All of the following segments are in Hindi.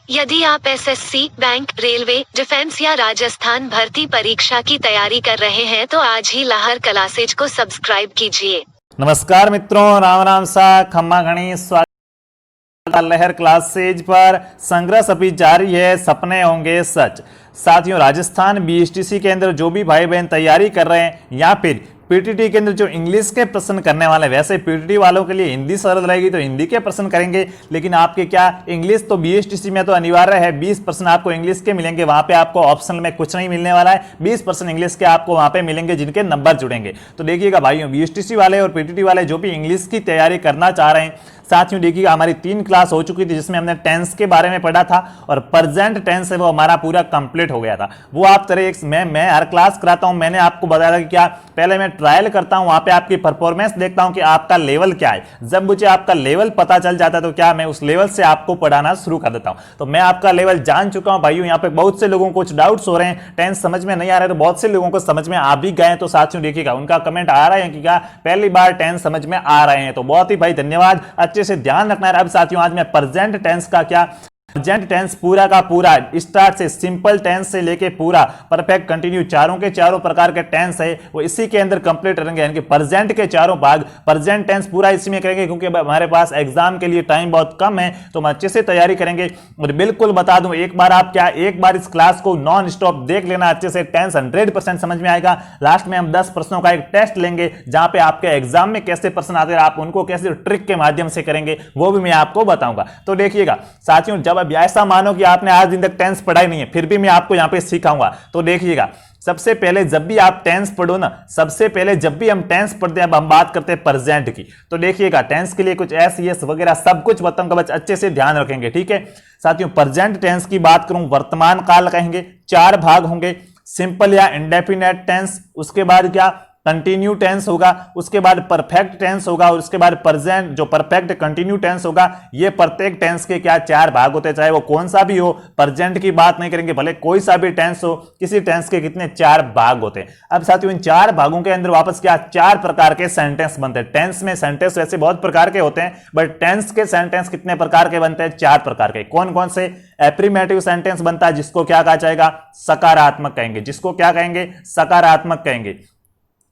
यदि आप एसएससी, बैंक, रेलवे, डिफेंस या राजस्थान भर्ती परीक्षा की तैयारी कर रहे हैं तो आज ही लहर क्लासेज को सब्सक्राइब कीजिए। नमस्कार मित्रों, राम राम सा खम्मा घनी स्वागत लहर क्लासेज पर। संघर्ष अभी जारी है, सपने होंगे सच। साथियों, राजस्थान बीएसटीसी के अंदर जो भी भाई बहन तैयारी कर रहे हैं या फिर पीटीटी के अंदर जो इंग्लिश के प्रश्न करने वाले, वैसे पीटीटी वालों के लिए हिंदी सरल रहेगी तो हिंदी के प्रश्न करेंगे, लेकिन आपके क्या इंग्लिश तो बीएसटीसी में तो अनिवार्य है। 20% आपको इंग्लिश के मिलेंगे, वहां पे आपको ऑप्शनल में कुछ नहीं मिलने वाला है। 20% इंग्लिश के आपको वहां पे मिलेंगे जिनके नंबर जुड़ेंगे। तो देखिएगा भाइयों, बीएसटीसी वाले और पीटीटी वाले जो भी इंग्लिश की तैयारी करना चाह रहे हैं, साथियों देखिएगा हमारी 3 क्लास हो चुकी थी जिसमें हमने टेंस के बारे में पढ़ा था और प्रेजेंट टेंस है वो हमारा पूरा कंप्लीट हो गया था। वो आप तरह मैं हर क्लास कराता हूं। मैंने आपको बताया था कि क्या पहले मैं ट्रायल करता हूं, वहां पे आपकी परफॉर्मेंस देखता हूं कि आपका लेवल क्या है। जब मुझे आपका लेवल पता चल जाता है तो क्या मैं उस लेवल से आपको पढ़ाना शुरू कर देता हूं। तो मैं आपका लेवल जान चुका हूं भाइयों। यहाँ पे बहुत से लोगों को कुछ डाउट्स हो रहे हैं, टेंस समझ में नहीं आ रहा है, तो बहुत से लोगों को समझ में आ भी गए। तो साथियों देखिएगा उनका कमेंट आ रहा है कि क्या पहली बार टेंस समझ में आ रहे हैं, तो बहुत ही भाई धन्यवाद। अच्छे से ध्यान रखना है। अब साथियों आज मैं प्रेजेंट टेंस का क्या प्रेजेंट टेंस पूरा का पूरा स्टार्ट से सिंपल टेंस से लेके पूरा परफेक्ट कंटिन्यू चारों के चारों प्रकार के टेंस है वो इसी के अंदर कंप्लीट करेंगे। यानी कि प्रेजेंट के चारों भाग प्रेजेंट टेंस पूरा इसी में करेंगे, क्योंकि हमारे पास एग्जाम के लिए टाइम बहुत कम है तो हम अच्छे से तैयारी करेंगे। और बिल्कुल बता दूं, एक बार इस क्लास को नॉन स्टॉप देख लेना अच्छे से। टेंस 100% समझ में आएगा। लास्ट में हम 10 प्रश्नों का एक टेस्ट लेंगे जहां पे आपके एग्जाम में कैसे प्रश्न आते हैं, आप उनको कैसे ट्रिक के माध्यम से करेंगे वो भी मैं आपको बताऊंगा। तो देखिएगा साथियों, जब अब ऐसा मानो कि आपने आज दिन तक टेंस पढ़ा ही नहीं है, फिर भी मैं आपको यहां पे सिखाऊंगा। तो देखिएगा सबसे पहले जब भी आप टेंस पढ़ो ना, सबसे पहले जब भी हम टेंस पढ़ते हैं, अब हम बात करते हैं प्रेजेंट की। तो देखिएगा टेंस के लिए कुछ एस यस वगैरह सब कुछ बताऊंगा, बस अच्छे से ध्यान रखेंगे, ठीक है साथियों। प्रेजेंट टेंस की बात करूं, वर्तमान काल कहेंगे, 4 भाग होंगे। सिंपल या इंडेफिनेट टेंस, उसके बाद क्या कंटिन्यू टेंस होगा, उसके बाद परफेक्ट टेंस होगा और उसके बाद प्रेजेंट जो परफेक्ट कंटिन्यू टेंस होगा। ये प्रत्येक टेंस के क्या 4 भाग होते हैं, चाहे वो कौन सा भी हो। प्रेजेंट की बात नहीं करेंगे, भले कोई सा भी टेंस हो, किसी टेंस के कितने 4 भाग होते हैं। अब साथियों इन 4 भागों के अंदर वापस क्या 4 प्रकार के सेंटेंस बनते हैं। टेंस में सेंटेंस वैसे बहुत प्रकार के होते हैं, बट टेंस के सेंटेंस कितने प्रकार के बनते हैं, 4 प्रकार के। कौन कौन से? एफर्मेटिव सेंटेंस बनता है जिसको क्या कहा जाएगा, सकारात्मक कहेंगे, जिसको क्या कहेंगे, सकारात्मक कहेंगे।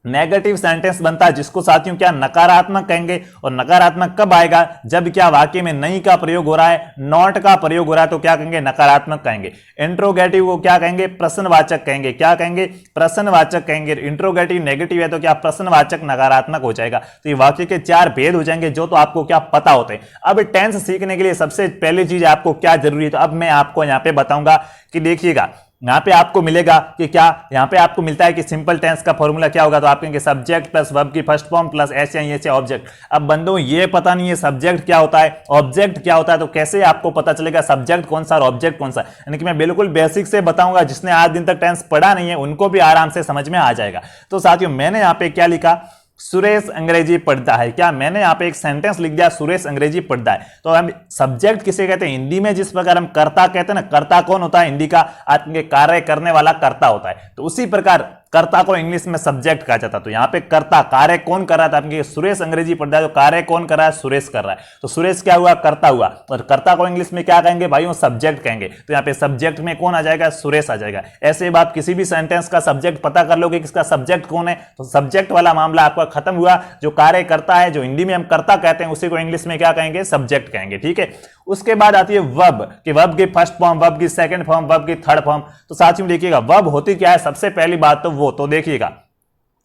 नेगेटिव सेंटेंस बनता है जिसको साथियों क्या नकारात्मक कहेंगे। और नकारात्मक कब आएगा, जब क्या वाक्य में नहीं का प्रयोग हो रहा है, नॉट का प्रयोग हो रहा है, तो क्या कहेंगे, नकारात्मक कहेंगे। इंट्रोगेटिव को क्या कहेंगे, प्रश्नवाचक कहेंगे। क्या कहेंगे, प्रश्नवाचक कहेंगे। इंट्रोगेटिव नेगेटिव है तो क्या प्रश्नवाचक नकारात्मक हो जाएगा। तो ये वाक्य के 4 भेद हो जाएंगे जो तो आपको क्या पता होते हैं। अब टेंस सीखने के लिए सबसे पहली चीज आपको क्या जरूरी है, तो अब मैं आपको यहां पे बताऊंगा कि देखिएगा यहां पे आपको मिलेगा कि क्या, यहां पे आपको मिलता है कि सिंपल टेंस का फॉर्मूला क्या होगा, तो आप कहेंगे सब्जेक्ट प्लस वर्ब की फर्स्ट फॉर्म प्लस ऐसे ऐसे ऑब्जेक्ट। अब बंदों ये पता नहीं है सब्जेक्ट क्या होता है, ऑब्जेक्ट क्या होता है, तो कैसे आपको पता चलेगा सब्जेक्ट कौन सा और ऑब्जेक्ट कौन सा। यानी कि मैं बिल्कुल बेसिक से बताऊंगा, जिसने आज दिन तक टेंस पढ़ा नहीं है उनको भी आराम से समझ में आ जाएगा। तो साथियों मैंने यहां पे क्या लिखा, सुरेश अंग्रेजी पढ़ता है। क्या मैंने यहां पे एक सेंटेंस लिख दिया, सुरेश अंग्रेजी पढ़ता है। तो हम सब्जेक्ट किसे कहते हैं, हिंदी में जिस प्रकार हम कर्ता कहते हैं ना, कर्ता कौन होता है, हिंदी का आपके कार्य करने वाला कर्ता होता है, तो उसी प्रकार कर्ता को इंग्लिश में सब्जेक्ट कहा जाता है। तो यहां पे कर्ता कार्य कौन कर रहा था, आपके सुरेश अंग्रेजी पढ़ता है, तो कार्य कौन कर रहा है, सुरेश कर रहा है। तो सुरेश क्या हुआ, कर्ता हुआ, और कर्ता को इंग्लिश में क्या कहेंगे भाइयों, सब्जेक्ट कहेंगे। तो यहां पे सब्जेक्ट में कौन आ जाएगा, सुरेश आ जाएगा। ऐसे बात किसी भी सेंटेंस का सब्जेक्ट पता कर लोगे किसका सब्जेक्ट कौन है, तो सब्जेक्ट वाला मामला आपका खत्म हुआ। जो कार्य करता है, जो हिंदी में हम कर्ता कहते हैं, उसी को इंग्लिश में क्या कहेंगे, सब्जेक्ट कहेंगे, ठीक है। उसके बाद आती है वर्ब, कि वर्ब की फर्स्ट फॉर्म, वर्ब की सेकंड फॉर्म, वर्ब की थर्ड फॉर्म। तो साथियों देखिएगा वर्ब होती क्या है, सबसे पहली बात तो वो, तो देखिएगा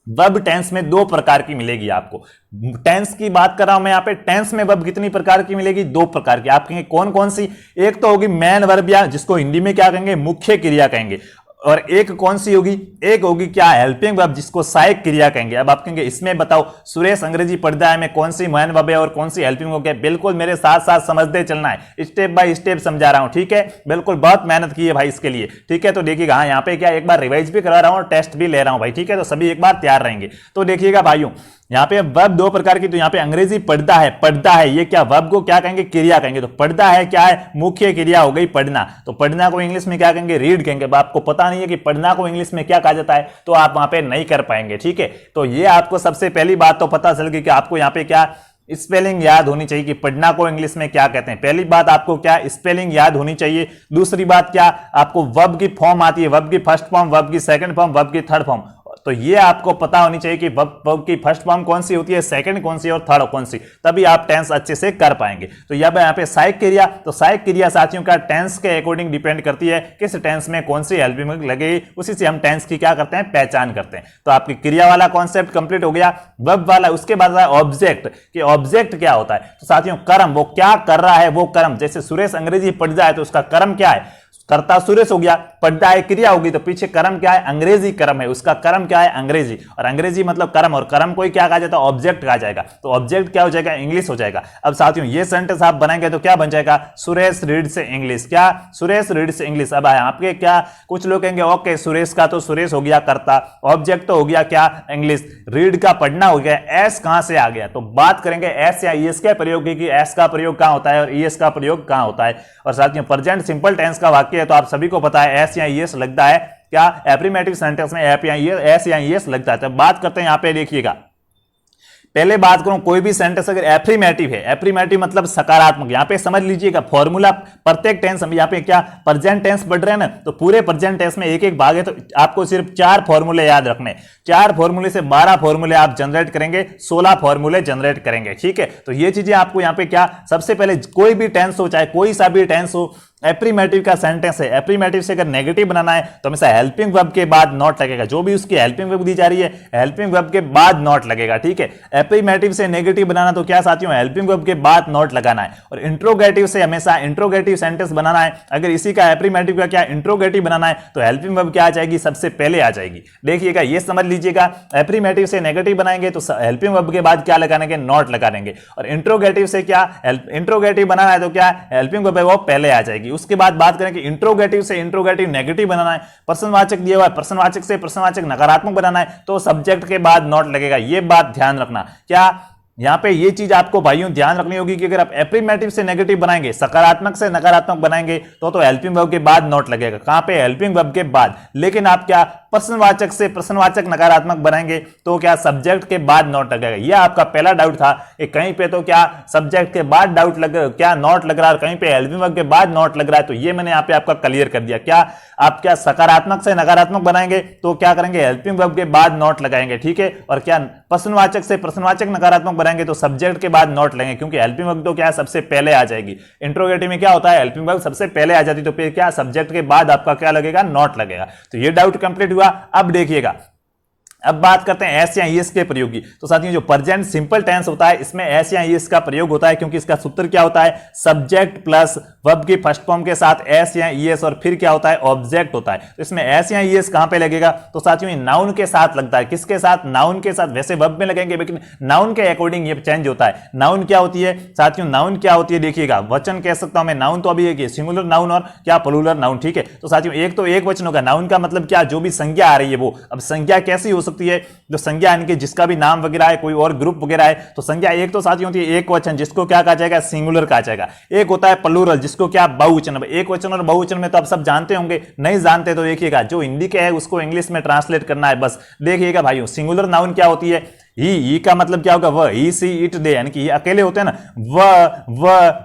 वर्ब टेंस में 2 प्रकार की मिलेगी आपको। टेंस की बात कर रहा हूं मैं यहां पे, टेंस में वर्ब कितनी प्रकार की मिलेगी, 2 प्रकार की। आप कहेंगे कौन कौन सी, एक तो होगी मेन वर्ब, या जिसको हिंदी में क्या कहेंगे, मुख्य क्रिया कहेंगे। और एक कौन सी होगी, एक होगी क्या हेल्पिंग वर्ब, जिसको सहायक क्रिया कहेंगे। अब आप कहेंगे इसमें बताओ सुरेश अंग्रेजी पढ़ता है में कौन सी मेन वर्ब है और कौन सी हेल्पिंग वर्ब है। बिल्कुल मेरे साथ साथ समझते चलना है, स्टेप बाय स्टेप समझा रहा हूं, ठीक है। बिल्कुल बहुत मेहनत की है भाई इसके लिए, ठीक है। तो देखिएगा हाँ यहाँ पे क्या एक बार रिवाइज भी करा रहा हूं और टेस्ट भी ले रहा हूं भाई, ठीक है। तो सभी एक बार तैयार रहेंगे। तो देखिएगा भाइयों यहाँ पे वर्ब 2 प्रकार की, तो यहाँ पे अंग्रेजी पढ़ता है, ये क्या वर्ब को क्या कहेंगे, क्रिया कहेंगे। तो पढ़ता है क्या है, मुख्य क्रिया हो गई पढ़ना। तो पढ़ना को इंग्लिश में क्या कहेंगे, रीड कहेंगे। अब आपको पता नहीं है कि पढ़ना को इंग्लिश में क्या कहा जाता है, तो आप वहां पे नहीं कर पाएंगे, ठीक है। तो ये आपको सबसे पहली बात तो पता चल गई कि आपको यहाँ पे क्या स्पेलिंग याद होनी चाहिए कि पढ़ना को इंग्लिश में क्या कहते हैं। पहली बात आपको क्या स्पेलिंग याद होनी चाहिए। दूसरी बात क्या आपको वर्ब की फॉर्म आती है, वर्ब की फर्स्ट फॉर्म, वर्ब की सेकंड फॉर्म, वर्ब की थर्ड फॉर्म। तो ये आपको पता होनी चाहिए कि वर्ब की फर्स्ट फॉर्म कौन सी होती है, सेकंड कौन सी और थर्ड कौन सी, तभी आप टेंस अच्छे से कर पाएंगे। तो यहाँ पे सहायक क्रिया, तो सहायक क्रिया साथियों का टेंस के अकॉर्डिंग डिपेंड करती है, किस टेंस में कौन सी हेल्पिंग लगेगी, उसी से हम टेंस की क्या करते हैं, पहचान करते हैं। तो आपकी क्रिया वाला कॉन्सेप्ट कंप्लीट हो गया, वर्ब वाला। उसके बाद ऑब्जेक्ट, कि ऑब्जेक्ट क्या होता है। तो साथियों कर्म, वो क्या कर रहा है वो कर्म। जैसे सुरेश अंग्रेजी पढ़ जाए तो उसका कर्म क्या है, कर्ता सुरेश हो गया, पढ़ता है क्रिया होगी, तो पीछे कर्म क्या है, अंग्रेजी कर्म है, उसका कर्म क्या है, अंग्रेजी। और अंग्रेजी मतलब कर्म, और कर्म को ही क्या कहा जाता है, ऑब्जेक्ट कहा जाएगा। तो ऑब्जेक्ट क्या हो जाएगा, इंग्लिश हो जाएगा। अब साथियों ये सेंटेंस आप बनाएंगे तो क्या बन जाएगा, सुरेश रीड्स इंग्लिश। क्या, सुरेश रीड्स इंग्लिश। अब आपके क्या कुछ लोग कहेंगे ओके सुरेश का तो सुरेश हो गया कर्ता, ऑब्जेक्ट तो हो गया क्या, इंग्लिश, रीड का पढ़ना हो गया, एस कहां से आ गया। तो बात करेंगे एस या ईएस के प्रयोग की, एस का प्रयोग कहां होता है और ईएस का प्रयोग कहां होता है। और साथियों प्रेजेंट सिंपल टेंस का वाक्य है तो आप सभी को पता है एस या ईएस लगता है क्या, एफर्मेटिव सेंटेंस में एस या ईएस लगता है। तो बात करते हैं यहां पे, देखिएगा पहले बात करूं कोई भी सेंटेंस अगर एफर्मेटिव है, एफर्मेटिव मतलब सकारात्मक, यहां पे समझ लीजिएगा फॉर्मूला प्रत्येक टेंस, हम यहां पे क्या प्रेजेंट टेंस पढ़ रहे हैं ना, तो पूरे प्रेजेंट टेंस में एक एक भाग है, तो आपको सिर्फ 4 फॉर्मूले याद रखने, 4 फॉर्मूले से 12 फॉर्मूले आप जनरेट करेंगे, 16 फॉर्मूले जनरेट करेंगे, ठीक है। तो ये चीजें आपको यहां पे क्या, सबसे पहले कोई भी टेंस हो, चाहे कोई सा भी टेंस हो, एफर्मेटिव का सेंटेंस है, एफर्मेटिव से अगर नेगेटिव बनाना है तो हमेशा हेल्पिंग वर्ब के बाद नॉट लगेगा। जो भी उसकी हेल्पिंग वर्ब दी जा रही है हेल्पिंग वर्ब के बाद नॉट लगेगा, ठीक है। एफर्मेटिव से नेगेटिव बनाना तो क्या साथियों, हेल्पिंग वर्ब के बाद नॉट लगाना है। और इंट्रोगेटिव से हमेशा इंट्रोगेटिव सेंटेंस बनाना है, अगर इसी का एफर्मेटिव का क्या इंट्रोगेटिव बनाना है तो हेल्पिंग वर्ब क्या आ जाएगी, सबसे पहले आ जाएगी। देखिएगा ये समझ लीजिएगा, एफर्मेटिव से नेगेटिव बनाएंगे तो हेल्पिंग वर्ब के बाद क्या लगाएंगे, नॉट लगा देंगे। और इंट्रोगेटिव से क्या, इंट्रोगेटिव बनाना है तो क्या हेल्पिंग वर्ब है वो पहले आ जाएगी। उसके बाद बात करें कि इंट्रोगेटिव से इंट्रोगेटिव नेगेटिव बनाना है, प्रश्नवाचक दिया हुआ है, प्रश्नवाचक से प्रश्नवाचक नकारात्मक बनाना है तो सब्जेक्ट के बाद नॉट लगेगा। ये बात ध्यान रखना। क्या यहां पे ये चीज आपको भाइयों ध्यान रखनी होगी कि अगर आप एफर्मेटिव से नेगेटिव बनाएंगे, सकारात्मक से नकारात्मक बनाएंगे तो हेल्पिंग वर्ब के बाद नॉट लगेगा। कहां पे, हेल्पिंग वर्ब के बाद। लेकिन आप क्या प्रश्नवाचक से प्रश्नवाचक नकारात्मक बनाएंगे तो क्या सब्जेक्ट के बाद नॉट लगेगा। यह आपका पहला डाउट था कि कहीं पे तो क्या सब्जेक्ट के बाद डाउट लग क्या नॉट लग रहा है, कहीं पे हेल्पिंग वर्ब के बाद नॉट लग रहा है। तो ये मैंने यहां पे आपका क्लियर कर दिया। क्या आप क्या सकारात्मक से नकारात्मक बनाएंगे तो क्या करेंगे, हेल्पिंग वर्ब के बाद नॉट लगाएंगे, ठीक है। और क्या प्रश्नवाचक से प्रश्नवाचक नकारात्मक बनाएंगे तो सब्जेक्ट के बाद नॉट लगेंगे, क्योंकि हेल्पिंग वर्ब तो क्या सबसे पहले आ जाएगी। इंट्रोगेटिव में क्या होता है, हेल्पिंग वर्ब सबसे पहले आ जाती, तो फिर क्या सब्जेक्ट के बाद आपका क्या लगेगा, नॉट लगेगा। तो ये डाउट कंप्लीट हुआ। अब देखिएगा, अब बात करते हैं एस या ईएस के प्रयोग की। तो साथियों जो प्रेजेंट सिंपल टेंस होता है इसमें एस या ईएस का प्रयोग होता है, क्योंकि इसका सूत्र क्या होता है, सब्जेक्ट प्लस वर्ब की फर्स्ट फॉर्म के साथ एस या ईएस और फिर क्या होता है, ऑब्जेक्ट होता है। तो इसमें एस या ईएस कहां पे लगेगा, तो साथियों नाउन के साथ लगता है। किसके साथ, नाउन के साथ। वैसे वर्ब में लगेंगे लेकिन नाउन के अकॉर्डिंग ये चेंज होता है। नाउन क्या होती है साथियों, नाउन क्या होती है, देखिएगा वचन कह सकता हूं मैं, नाउन तो अभी एक सिंगुलर नाउन और क्या प्लूरल नाउन, ठीक है। तो साथियों एक तो एक वचन होगा, नाउन का मतलब क्या, जो भी संज्ञा आ रही है वो। अब संज्ञा कैसी हो सकती है, जो संज्ञा यानी कि जिसका भी नाम वगैरह है, कोई और ग्रुप वगैरह है, तो संज्ञा एक तो साथियों होती है एक वचन, जिसको क्या कहा जाएगा, सिंगुलर कहा जाएगा। एक होता है प्लूरल, जिसको क्या बहुवचन। एक वचन और बहुवचन में तो आप सब जानते होंगे, नहीं जानते तो देखिएगा जो हिंदी के है उसको इंग्लिश में ट्रांसलेट करना है बस। देखिएगा भाइयों, सिंगुलर नाउन क्या होती है, ही का मतलब क्या होगा, वह, ही सी इट दे, यानी कि अकेले होते हैं ना,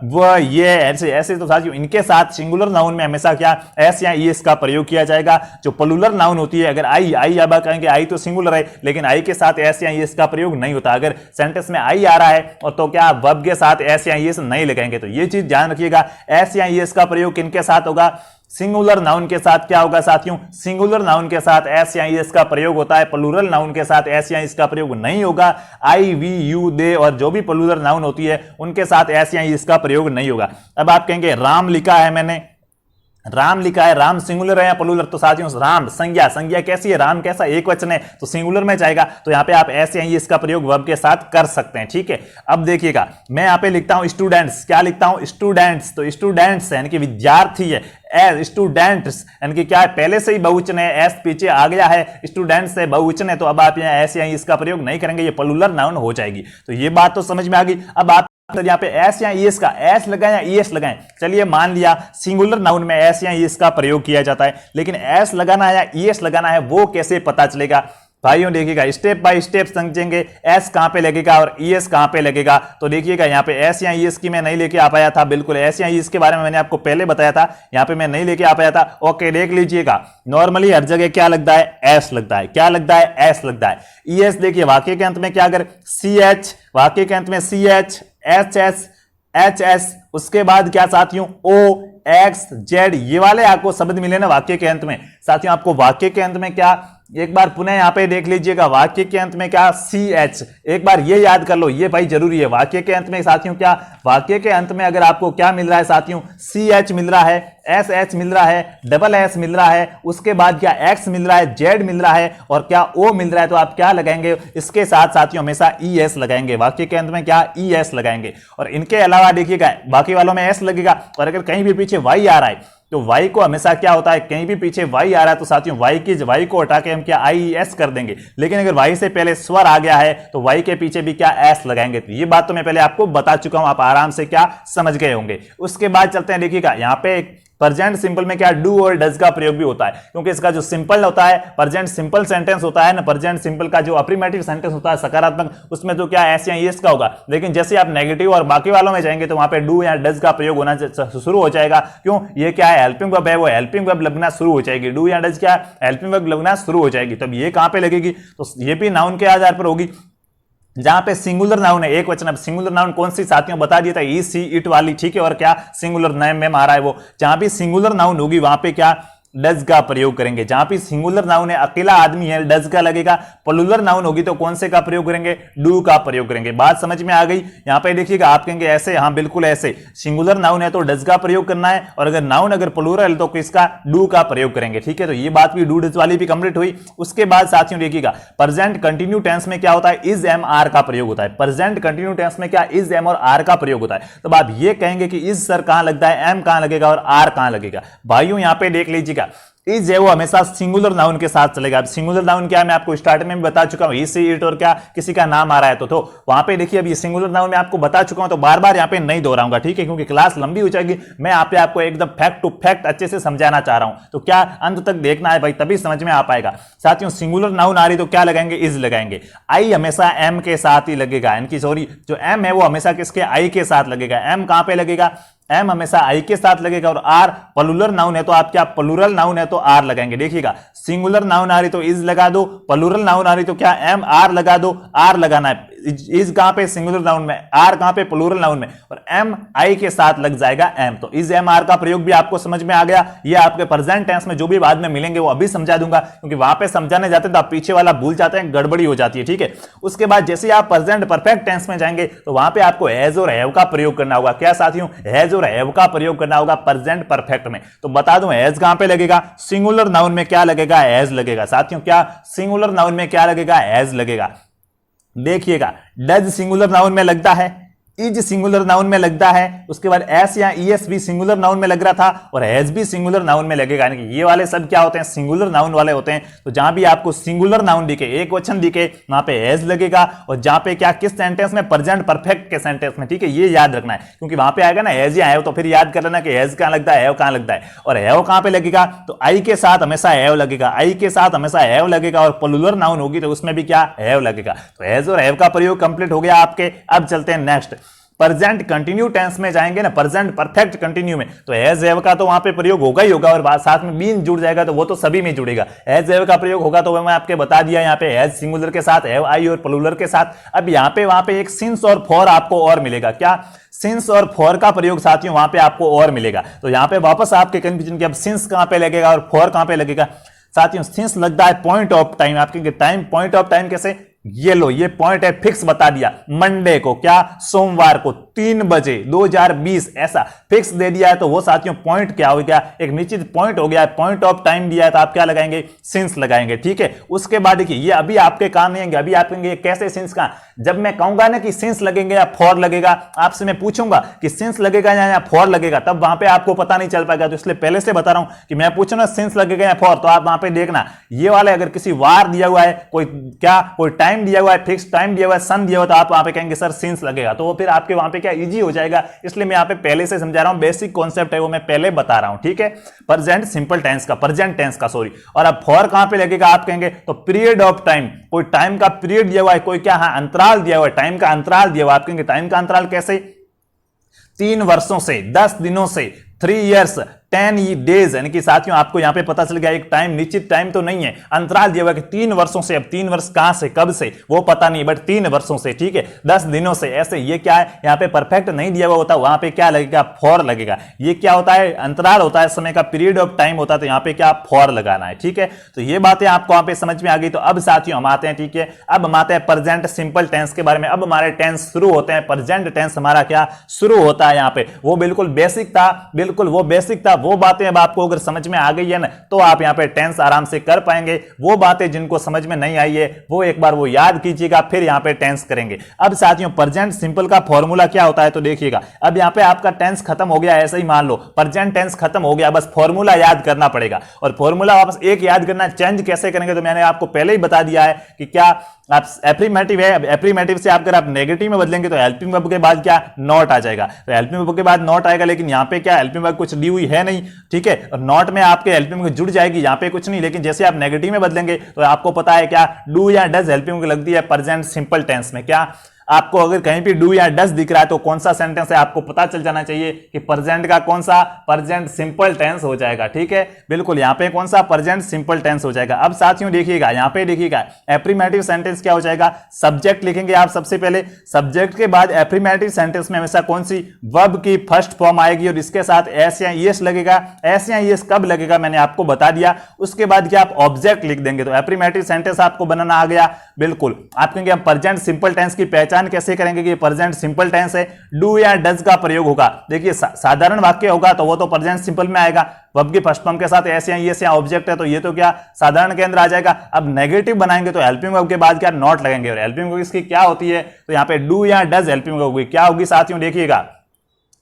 वह ये ऐसे ऐसे। तो साथियों इनके साथ सिंगुलर नाउन में हमेशा क्या एस या ईएस का प्रयोग किया जाएगा। जो प्लूरल नाउन होती है, अगर आई अब कहेंगे आई तो सिंगुलर है, लेकिन आई के साथ एस या ईएस का प्रयोग नहीं होता। अगर सेंटेंस में आई आ रहा है और तो क्या वर्ब के साथ एस या ईएस नहीं लगाएंगे। तो ये चीज ध्यान रखिएगा, एस या ईएस का प्रयोग किनके साथ होगा, सिंगुलर नाउन के साथ क्या होगा साथियों, सिंगुलर नाउन के साथ एस या ईएस का प्रयोग होता है। प्लूरल नाउन के साथ एस या ईएस का प्रयोग नहीं होगा। आई, वी, यू, दे और जो भी प्लूरल नाउन होती है उनके साथ एस या ईएस का प्रयोग नहीं होगा। अब आप कहेंगे राम लिखा है मैंने, राम लिखा है, राम सिंगुलर है या प्लूरल, तो साथियों राम संज्ञा, संज्ञा कैसी है, राम कैसा एक वचन है तो सिंगुलर में जाएगा। तो यहाँ पे आप एस या ईएस का प्रयोग वर्ब के साथ कर सकते हैं, ठीक है। अब देखिएगा मैं यहाँ पे लिखता हूं स्टूडेंट्स, क्या लिखता हूं, स्टूडेंट्स। तो स्टूडेंट्स यानी कि विद्यार्थी है, एस स्टूडेंट्स यानी कि क्या है, पहले से ही बहुवचन है, एस पीछे आ गया है, स्टूडेंट्स से बहुवचन है, तो अब आप यहाँ एस या ईएस का प्रयोग नहीं करेंगे, ये प्लूरल नाउन हो जाएगी। तो ये बात तो समझ में आ गई। अब आप यहाँ पे एस या ईएस का, एस लगाएं या ईएस लगाएं, चलिए मान लिया सिंगुलर नाउन में एस या ईएस का प्रयोग किया जाता है, लेकिन एस लगाना है या ईएस लगाना है वो कैसे पता चलेगा। भाइयों देखिएगा स्टेप बाय स्टेप समझेंगे एस कहां पे लगेगा और ईएस कहां पे लगेगा। तो देखिएगा यहाँ पे एस या ईएस की मैं नहीं लेके आ पाया था, बिल्कुल एस या ईएस के बारे में मैंने आपको पहले बताया था, यहाँ पे मैं नहीं लेके आ पाया था। ओके देख लीजिएगा नॉर्मली हर जगह क्या लगता है, एस लगता है, क्या लगता है, एस लगता है। ईएस देखिए वाक्य के अंत में क्या, अगर सी एच, वाक्य के अंत में C H, H S, H S, उसके बाद क्या साथियों ओ, एक्स, जेड, ये वाले आपको शब्द मिले ना वाक्य के अंत में। साथियों आपको वाक्य के अंत में क्या, एक बार पुनः यहां पे देख लीजिएगा वाक्य के अंत में क्या, सी एच, एक बार ये याद कर लो, ये भाई जरूरी है। वाक्य के अंत में साथियों क्या, वाक्य के अंत में अगर आपको क्या मिल रहा है साथियों, सी एच मिल रहा है, एस एच मिल रहा है, डबल एस मिल रहा है, उसके बाद क्या एक्स मिल रहा है, जेड मिल रहा है और क्या ओ मिल रहा है, तो आप क्या लगाएंगे, इसके साथ साथियों हमेशा ई एस लगाएंगे। वाक्य के अंत में क्या, ई एस लगाएंगे। और इनके अलावा देखिएगा बाकी वालों में एस लगेगा, और अगर कहीं भी पीछे वाई आ रहा है तो y को हमेशा क्या होता है, कहीं भी पीछे y आ रहा है तो साथियों y को हटा के हम क्या IES कर देंगे। लेकिन अगर y से पहले स्वर आ गया है तो y के पीछे भी क्या s लगाएंगे। तो ये बात तो मैं पहले आपको बता चुका हूं, आप आराम से क्या समझ गए होंगे। उसके बाद चलते हैं, देखिएगा यहाँ पे प्रेजेंट सिंपल में क्या डू और डज का प्रयोग भी होता है, क्योंकि इसका जो सिंपल होता है प्रेजेंट सिंपल सेंटेंस होता है ना, प्रेजेंट सिंपल का जो अफर्मेटिव सेंटेंस होता है सकारात्मक, उसमें तो क्या एस या ईएस का होगा। लेकिन जैसे आप नेगेटिव और बाकी वालों में जाएंगे तो वहां पे डू या डज का प्रयोग होना शुरू हो जाएगा। क्यों, ये क्या है हेल्पिंग वर्ब है, वो हेल्पिंग वर्ब लगना शुरू हो जाएगी। डू या डज क्या हेल्पिंग वर्ब लगना शुरू हो जाएगी। तब ये कहां पे लगेगी, तो ये भी नाउन के आधार पर होगी। जहां पे सिंगुलर नाउन है, एक वचन, सिंगुलर नाउन कौन सी साथियों बता दिया था, ई सी इट वाली, ठीक है। और क्या सिंगुलर नेम में आ रहा है वो, जहां भी सिंगुलर नाउन होगी वहां पे क्या डज का प्रयोग करेंगे। जहां भी सिंगुलर नाउन है, अकेला आदमी है, डज का लगेगा। प्लूरल नाउन होगी तो कौन से का प्रयोग करेंगे, डू का प्रयोग करेंगे। बात समझ में आ गई। यहां पे देखिएगा आप कहेंगे ऐसे, हाँ बिल्कुल ऐसे, सिंगुलर नाउन है तो डज का प्रयोग करना है, और अगर नाउन अगर प्लूरल तो किसका, डू का प्रयोग करेंगे, ठीक है। तो ये बात भी डू डज वाली भी कंप्लीट हुई। उसके बाद साथियों देखिएगा प्रेजेंट कंटिन्यू टेंस में क्या होता है, इज एम आर का प्रयोग होता है। प्रेजेंट कंटिन्यू टेंस में क्या, इज एम और आर का प्रयोग होता है। तो आप ये कहेंगे कि इज सर कहां लगता है, एम कहां लगेगा और आर कहां लगेगा। भाइयों यहां पे देख लीजिएगा इज है वो हमेशा सिंगुलर नाउन के साथ चलेगा। अब सिंगुलर नाउन क्या है मैं आपको स्टार्टिंग में भी बता चुका हूं, ही सी इट और क्या किसी का नाम आ रहा है तो वहां पे देखिए अब ये सिंगुलर नाउन मैं आपको बता चुका हूं, तो बार बार यहां पे नहीं दोहराऊंगा, ठीक है, क्योंकि क्लास लंबी हो जाएगी। मैं यहाँ पे आपको एकदम फैक्ट टू फैक्ट अच्छे से समझाना चाह रहा हूं, तो क्या अंत तक देखना है भाई, तभी समझ में आ पाएगा। साथियों सिंगुलर नाउन आ रही तो क्या लगाएंगे, इज लगाएंगे। आई हमेशा एम के साथ ही लगेगा, इनकी सॉरी जो एम है वो हमेशा किसके, आई के साथ लगेगा। एम कहां पे लगेगा, एम हमेशा आई के साथ लगेगा। और आर प्लूरल नाउन है तो आप क्या, प्लूरल नाउन है तो आर लगाएंगे। देखिएगा सिंगुलर नाउन आ रही तो इज लगा दो, प्लूरल नाउन आ रही तो क्या एम आर लगा दो, आर लगाना है। इज कहां पे, सिंगुलर नाउन में, आर कहां पे, प्लूरल नाउन में, और एम आई के साथ लग जाएगा एम। तो इज एम आर का प्रयोग भी आपको समझ में आ गया। ये आपके प्रेजेंट टेंस में जो भी बाद में मिलेंगे वो अभी समझा दूंगा, क्योंकि वहां पे समझाने जाते तो आप पीछे वाला भूल जाते हैं, गड़बड़ी हो जाती है, ठीक है। उसके बाद जैसे आप प्रेजेंट परफेक्ट टेंस में जाएंगे तो वहां पे आपको हैज और हैव का प्रयोग करना होगा। क्या साथियों, हैज और हैव का प्रयोग करना होगा प्रेजेंट परफेक्ट में। तो बता दूं हैज कहां पे लगेगा, सिंगुलर नाउन में क्या लगेगा, हैज लगेगा। साथियों क्या सिंगुलर नाउन में क्या लगेगा, हैज लगेगा। देखिएगा डज सिंगुलर नाउन में लगता है, इज सिंगुलर नाउन में लगता है, उसके बाद एस या ईएस भी सिंगुलर नाउन में लग रहा था, और हैज भी सिंगुलर नाउन में लगेगा। यानी कि ये वाले सब क्या होते हैं, सिंगुलर नाउन वाले होते हैं। तो जहां भी आपको सिंगुलर नाउन दिखे, एक वचन दिखे, वहां पे हैज लगेगा। और जहां पे क्या, किस सेंटेंस में, प्रेजेंट परफेक्ट के सेंटेंस में, ठीक है, ये याद रखना है, क्योंकि वहां पे आएगा ना हैज या हैव, तो फिर याद कर लेना कि हैज कहां लगता है, हैव कहां लगता है। और हैव कहां पे लगेगा, तो आई के साथ हमेशा हैव लगेगा, आई के साथ हमेशा हैव लगेगा। और प्लूरल नाउन होगी तो उसमें भी क्या, हैव लगेगा। तो हैज और हैव का प्रयोग कंप्लीट हो गया आपके। अब चलते हैं नेक्स्ट, प्रेजेंट कंटिन्यू टेंस में जाएंगे ना, प्रेजेंट परफेक्ट कंटिन्यू में, तो हैज हैव का तो वहां पे प्रयोग होगा ही होगा, और साथ में बीन जुड़ जाएगा तो वो तो सभी में जुड़ेगा। हैज हैव का प्रयोग होगा तो मैं आपके बता दिया, यहाँ पे हैज सिंगुलर के साथ, हैव आई और प्लूरल के साथ। अब यहाँ पे वहां पे एक सिंस और फॉर आपको और मिलेगा। क्या, सिंस और फॉर का प्रयोग साथियों वहां पे आपको और मिलेगा। तो यहाँ पे वापस आपके कंफ्यूजन की, अब सिंस कहां पे लगेगा और फॉर कहां पे लगेगा। साथियों सिंस लगता है पॉइंट ऑफ टाइम, आपके टाइम, पॉइंट ऑफ टाइम कैसे, ये लो ये पॉइंट है, फिक्स बता दिया, मंडे को, क्या सोमवार को 3 बजे 2020 ऐसा फिक्स दे दिया है। तो वो साथियों पॉइंट क्या हो गया, एक निश्चित पॉइंट हो गया है, पॉइंट ऑफ टाइम दिया है, तो आप क्या लगाएंगे, सिंस लगाएंगे, ठीक है। उसके बाद देखिए ये अभी आपके काम नहीं आएंगे, अभी आप कहेंगे कैसे सिंस का, जब मैं कहूंगा ना कि सिंस लगेंगे या फॉर लगेगा, आपसे मैं पूछूंगा कि सिंस लगेगा या फॉर लगेगा, तब वहां पे आपको पता नहीं चल पाएगा। तो इसलिए पहले से बता रहा हूं कि मैं पूछूं ना सिंस लगेगा या फॉर, तो आप वहां पे देखना ये वाले अगर किसी वार दिया हुआ है, कोई टाइम दिया हुआ है, फिक्स टाइम दिया हुआ है, सन दिया हुआ है, तो आप वहां पे कहेंगे सर सिंस लगेगा, तो वो फिर आपके वहां पे क्या क्या इजी हो जाएगा, इसलिए मैं यहाँ पे पहले से समझा रहा हूं, बेसिक कॉन्सेप्ट है वो मैं पहले बता रहा हूं, ठीक है। प्रेजेंट सिंपल टेंस का, प्रेजेंट टेंस का सॉरी। और अब फॉर कहां पे लगेगा आप कहेंगे तो पीरियड ऑफ टाइम, कोई टाइम का पीरियड दिया हुआ है, कोई क्या अंतराल दिया हुआ है, टाइम का अंतराल दिया हुआ है। आप कहेंगे टाइम का अंतराल कैसे, 3 वर्षों से, 10 दिनों से, 3 इयर्स 10 डेज, यानी कि साथियों आपको यहां पे पता चल गया एक टाइम, निश्चित टाइम तो नहीं है, अंतराल दिया हुआ कि 3 वर्षों से। अब 3 वर्ष कहां से कब से वो पता नहीं, बट 3 वर्षों से, ठीक है, 10 दिनों से, ऐसे। ये क्या है, यहां पे परफेक्ट नहीं दिया हुआ होता, वहां पे क्या लगेगा, फॉर लगेगा। ये क्या होता है, अंतराल होता है, समय का पीरियड ऑफ टाइम होता है, तो यहां पे क्या फॉर लगाना है, ठीक है। तो ये बातें आपको वहां पे समझ में आ गई। तो अब साथियों हम आते हैं, ठीक है, अब हम आते हैं प्रेजेंट सिंपल टेंस के बारे में। अब हमारे टेंस शुरू होते हैं, प्रेजेंट टेंस हमारा क्या शुरू होता है। यहां पे वो बिल्कुल बेसिक था, बिल्कुल वो बेसिक था, वो बातें अब आपको अगर समझ में आ गई है ना, तो आप यहां पे टेंस आराम से कर पाएंगे। वो बातें जिनको समझ में नहीं आई है वो एक बार वो याद कीजिएगा, फिर यहां पे टेंस करेंगे। अब साथियों प्रेजेंट सिंपल का फॉर्मूला क्या होता है, तो देखिएगा, अब यहां पे आपका टेंस खत्म हो गया, ऐसे ही मान लो प्रेजेंट टेंस खत्म हो गया, बस फॉर्मूला याद करना पड़ेगा। और फॉर्मूला वापस एक याद करना, चेंज कैसे करेंगे, तो मैंने आपको पहले ही बता दिया है कि क्या आप एप्रीमेटिव है, एप्रीमेटिव से अगर आप नेगेटिव में बदलेंगे तो हेल्पिंग वर्ब के बाद क्या नॉट आ जाएगा, तो हेल्पिंग वर्ब के बाद नॉट आएगा, लेकिन यहां पे क्या हेल्पिंग वर्ब कुछ दी हुई है नहीं, ठीक है। नॉट में आपके हेल्पिंग वर्ब जुड़ जाएगी, यहां पे कुछ नहीं, लेकिन जैसे आप नेगेटिव में बदलेंगे तो आपको पता है क्या डू या डज हेल्पिंग वर्ब लगती है प्रेजेंट सिंपल टेंस में। क्या आपको अगर कहीं भी डू या डज दिख रहा है तो कौन सा सेंटेंस है, आपको पता चल जाना चाहिए कि प्रेजेंट का कौन सा, प्रेजेंट सिंपल टेंस हो जाएगा, ठीक है। बिल्कुल यहां पे कौन सा, प्रेजेंट सिंपल टेंस हो जाएगा। अब साथियों देखिएगा, यहां पे देखिएगा एप्रीमेटिव सेंटेंस क्या हो जाएगा, सब्जेक्ट लिखेंगे आप सबसे पहले, सब्जेक्ट के बाद एप्रीमेटिव सेंटेंस में हमेशा कौन सी वर्ब की फर्स्ट फॉर्म आएगी और इसके साथ एस या ईएस लगेगा। एस या ईएस कब लगेगा मैंने आपको बता दिया। उसके बाद क्या आप ऑब्जेक्ट लिख देंगे, तो एप्रीमेटिव सेंटेंस आपको बनाना आ गया। बिल्कुल आप कहेंगे हम प्रेजेंट सिंपल टेंस की पहचान कैसे करेंगे कि प्रेजेंट सिंपल टेंस है, डू या डज का प्रयोग होगा। देखिए साधारण वाक्य होगा तो वो तो प्रेजेंट सिंपल में आएगा, वर्ब की फर्स्ट फॉर्म के साथ एस या ईएस या ऑब्जेक्ट है तो ये तो क्या साधारण के अंदर आ जाएगा। अब नेगेटिव बनाएंगे तो हेल्पिंग वर्ब के बाद क्या नॉट लगेंगे, और हेल्पिंग वर्ब इसकी क्या होती है, तो यहां पे डू या डज हेल्पिंग वर्ब होगी। क्या होगी साथियों देखिएगा,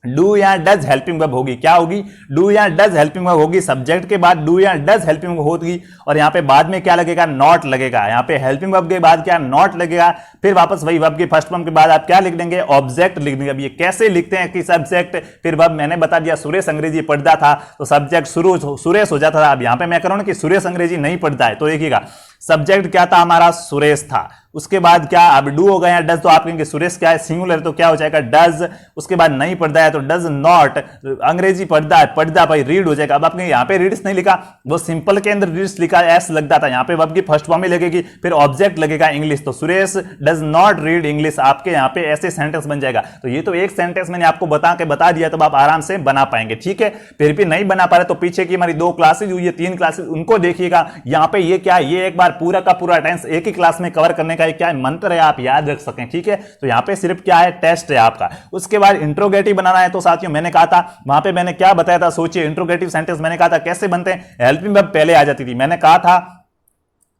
डू या डज हेल्पिंग वर्ब होगी। क्या होगी, डू या डज हेल्पिंग वर्ब होगी, सब्जेक्ट के बाद डू या डज हेल्पिंग वर्ब होगी, और यहां पे बाद में क्या लगेगा, नॉट लगेगा। यहां पे हेल्पिंग वर्ब के बाद क्या नॉट लगेगा, फिर वापस वही वर्ब की फर्स्ट फॉर्म के बाद आप क्या लिख देंगे, ऑब्जेक्ट लिख देंगे। अब ये कैसे लिखते हैं कि सब्जेक्ट फिर वर्ब, मैंने बता दिया सुरेश अंग्रेजी पढ़ता था तो सब्जेक्ट सुरेश हो जाता था। अब यहां पे मैं कह रहा हूं कि सुरेश अंग्रेजी नहीं पढ़ता है, तो देखिएगा सब्जेक्ट क्या था हमारा, सुरेश था। उसके बाद क्या अब डू हो गया डज, तो आप कहेंगे सुरेश क्या है सिंगुलर, तो क्या हो जाएगा डज। उसके बाद नहीं पढ़ता है तो डज नॉट, अंग्रेजी पढ़ता है, पढ़ता भाई रीड हो जाएगा। अब आपने यहां पे रीड्स नहीं लिखा, वो सिंपल के अंदर रीड्स लिखा, एस लगता था, यहां पे वर्ब की फर्स्ट फॉर्म ही लगेगी, फिर ऑब्जेक्ट लगेगा इंग्लिश, तो Suresh does not read English. आपके यहां पे ऐसे सेंटेंस बन जाएगा। तो ये तो एक सेंटेंस मैंने आपको बता दिया, तो आप आराम से बना पाएंगे, ठीक है। फिर भी नहीं बना पा रहे तो पीछे की हमारी 2 क्लासेज हुई है, 3 क्लासेज, उनको देखिएगा। यहां पे ये क्या है, ये एक बार पूरा का पूरा टेंस एक ही क्लास में कवर करने का क्या है मंत्र है, आप याद रख सकें, ठीक है। तो यहां पे सिर्फ क्या है, टेस्ट है आपका। उसके बाद इंट्रोगेटिव बनाना है, तो साथियों मैंने कहा था वहां पे, मैंने क्या बताया था, सोचिए इंट्रोगेटिव सेंटेंस मैंने कहा था कैसे बनते हैं, हेल्पिंग वर्ब पहले आ जाती थी। मैंने कहा था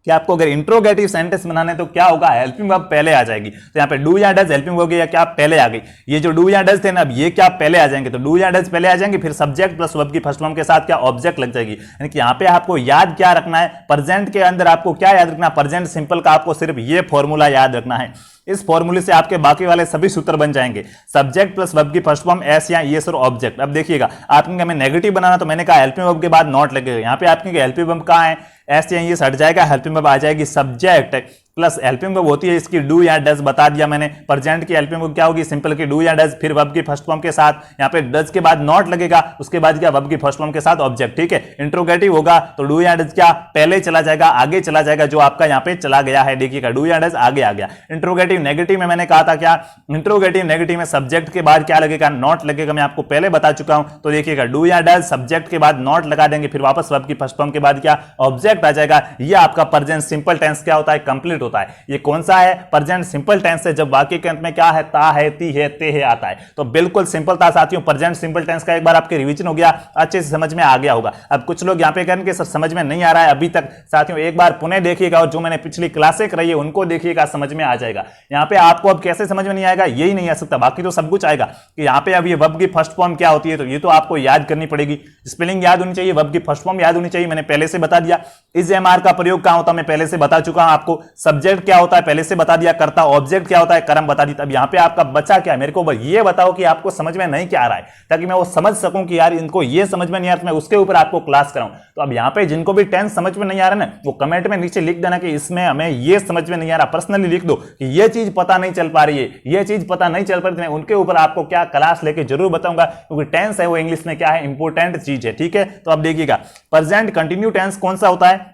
कि आपको अगर इंट्रोगेटिव सेंटेंस बनाने तो क्या होगा, हेल्पिंग वर्ब पहले आ जाएगी। तो यहाँ पे डू या डज हेल्पिंग वर्ब या क्या पहले आ गई, ये जो डू या डज थे ना, अब ये क्या पहले आ जाएंगे, तो डू या डज पहले आ जाएंगे, फिर सब्जेक्ट प्लस वर्ब की फर्स्ट फॉर्म के साथ क्या ऑब्जेक्ट लग जाएगी। यानी कि यहाँ पे आपको याद क्या रखना है, प्रेजेंट के अंदर आपको क्या याद रखना है, प्रेजेंट सिंपल का आपको सिर्फ ये फॉर्मूला याद रखना है। इस फॉर्मूले से आपके बाकी वाले सभी सूत्र बन जाएंगे, सब्जेक्ट प्लस वर्ब की फर्स्ट फॉर्म एस या ईएस और ऑब्जेक्ट। अब देखिएगा आपने हमें नेगेटिव बनाना, तो मैंने कहा हेल्पिंग वर्ब के बाद नॉट लगेगा। यहाँ पे आपके हेल्पिंग वर्ब कहां है, एस या ईएस हट जाएगा, हेल्पिंग वर्ब आ जाएगी सब्जेक्ट प्लस हेल्पिंग वर्ब होती है इसकी डू या डज, बता दिया मैंने। प्रेजेंट की हेल्पिंग वर्ब क्या होगी, सिंपल की डू या डज, फिर वर्ब की फर्स्ट फॉर्म के साथ, यहाँ पे डज के बाद नॉट लगेगा, उसके बाद क्या वर्ब की फर्स्ट फॉर्म के साथ ऑब्जेक्ट, ठीक है। इंट्रोगेटिव होगा तो डू या डज क्या पहले चला जाएगा, आगे चला जाएगा, जो आपका यहाँ पे चला गया है, देखिएगा डू या डज आगे आ गया। इंट्रोगेटिव नेगेटिव में मैंने कहा था क्या, इंट्रोगेटिव नेगेटिव में सब्जेक्ट के बाद क्या लगेगा, नॉट लगेगा, मैं आपको पहले बता चुका हूं। तो देखिएगा डू या डज सब्जेक्ट के बाद नॉट लगा देंगे, फिर वापस वर्ब की फर्स्ट फॉर्म के बाद क्या ऑब्जेक्ट आ जाएगा। ये आपका प्रेजेंट सिंपल टेंस क्या होता है, कंप्लीट होता है। ये कौन सा है, प्रेजेंट सिंपल टेंस है, जब वाक्य के अंत में क्या है, ता है, ती है, ते है आता है। तो बिल्कुल सिंपल था साथियों, प्रेजेंट सिंपल टेंस का एक बार आपके रिवीजन हो गया, अच्छे से समझ में आ गया होगा। अब कुछ लोग यहां पे कहेंगे सर समझ में नहीं आ रहा है अभी तक, साथियों एक बार पुनः देखिएगा और जो मैंने पिछली क्लासें कराई है उनको देखिएगा, समझ में आ जाएगा। यहां पे आपको अब कैसे समझ में नहीं आएगा, यही नहीं आ सकता, बाकी तो सब कुछ आएगा। कि यहां पे अब ये वर्ब की फर्स्ट फॉर्म क्या होती है, तो ये तो आपको याद करनी पड़ेगी, स्पेलिंग याद होनी चाहिए, वर्ब की फर्स्ट फॉर्म याद होनी चाहिए, मैंने पहले से बता दिया। इस एमआर का प्रयोग कहां होता है मैं पहले से बता चुका हूं आपको। सब्जेक्ट क्या होता है पहले से बता दिया, कर्ता ऑब्जेक्ट क्या होता है कर्म बता दी। अब यहां पे आपका बचा क्या है, मेरे को ये बताओ कि आपको समझ में नहीं क्या आ रहा है, ताकि मैं वो समझ सकूं कि यार इनको ये समझ में नहीं आ रहा, मैं उसके ऊपर आपको क्लास कराऊं। तो अब यहां पे जिनको भी टेंस समझ में नहीं आ रहा ना, वो कमेंट में नीचे लिख देना कि इसमें हमें ये समझ में नहीं आ रहा, पर्सनली लिख दो कि ये चीज पता नहीं चल पा रही है, ये चीज पता नहीं चल पा रही है, मैं उनके ऊपर आपको क्या क्लास लेके जरूर बताऊंगा, क्योंकि टेंस है वो इंग्लिश में क्या है, इंपॉर्टेंट चीज है। ठीक है, तो अब देखिएगा प्रेजेंट कंटिन्यू टेंस कौन सा होता है,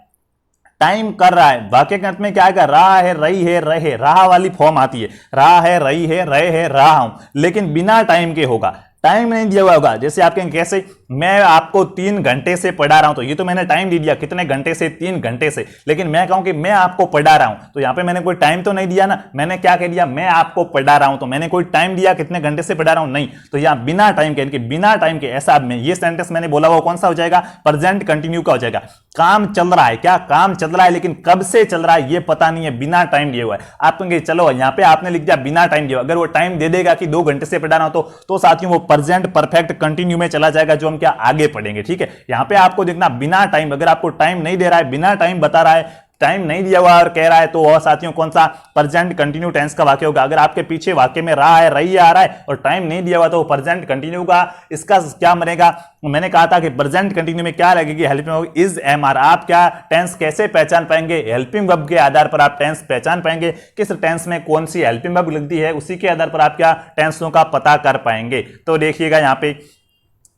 टाइम कर रहा है, वाक्य के अंत में क्या है, रहा है, रही है, रहे, रहा वाली फॉर्म आती है, रहा है, रही है, रहे है, रहा हूं, लेकिन बिना टाइम के होगा, टाइम नहीं दिया हुआ होगा। जैसे आप कहेंगे कैसे, मैं आपको 3 घंटे से पढ़ा रहा हूं, तो ये तो मैंने टाइम दे दिया कितने घंटे से, 3 घंटे से, लेकिन मैं कहूं कि मैं आपको पढ़ा रहा हूं, तो यहां पे मैंने कोई टाइम तो नहीं दिया ना, मैंने क्या कह दिया, मैं आपको पढ़ा रहा हूं, तो मैंने कोई टाइम दिया कितने घंटे से पढ़ा रहा हूं, नहीं। तो यहां बिना टाइम के, बिना टाइम के, ऐसा में ये सेंटेंस मैंने बोला वो कौन सा हो जाएगा, प्रेजेंट कंटिन्यू का हो जाएगा। काम चल रहा है, क्या काम चल रहा है, लेकिन कब से चल रहा है ये पता नहीं है, बिना टाइम दिया हुआ है। आप कहेंगे चलो यहां पे आपने लिख दिया बिना टाइम दिया, अगर वो टाइम दे देगा कि 2 घंटे से पढ़ा रहा हूं, तो साथियों वो प्रेजेंट परफेक्ट कंटिन्यू में चला जाएगा, जो हम क्या आगे पढ़ेंगे। ठीक है, यहां पे आपको देखना बिना टाइम, अगर आपको टाइम नहीं दे रहा है, बिना टाइम बता रहा है, टाइम नहीं दिया हुआ और कह रहा है, तो वह साथियों कौन सा प्रेजेंट कंटिन्यू टेंस का वाक्य होगा। अगर आपके पीछे वाक्य में रहा है, रही आ रहा है और टाइम नहीं दिया हुआ, तो प्रेजेंट कंटिन्यू का इसका क्या बनेगा, मैंने कहा था कि प्रेजेंट कंटिन्यू में क्या लगेगी, helping verb is am are. आप क्या टेंस कैसे पहचान पाएंगे, हेल्पिंग वर्ब के आधार पर आप टेंस पहचान पाएंगे, किस टेंस में कौन सी हेल्पिंग वर्ब लगती है, उसी के आधार पर आप क्या टेंसों का पता कर पाएंगे। तो देखिएगा यहां पे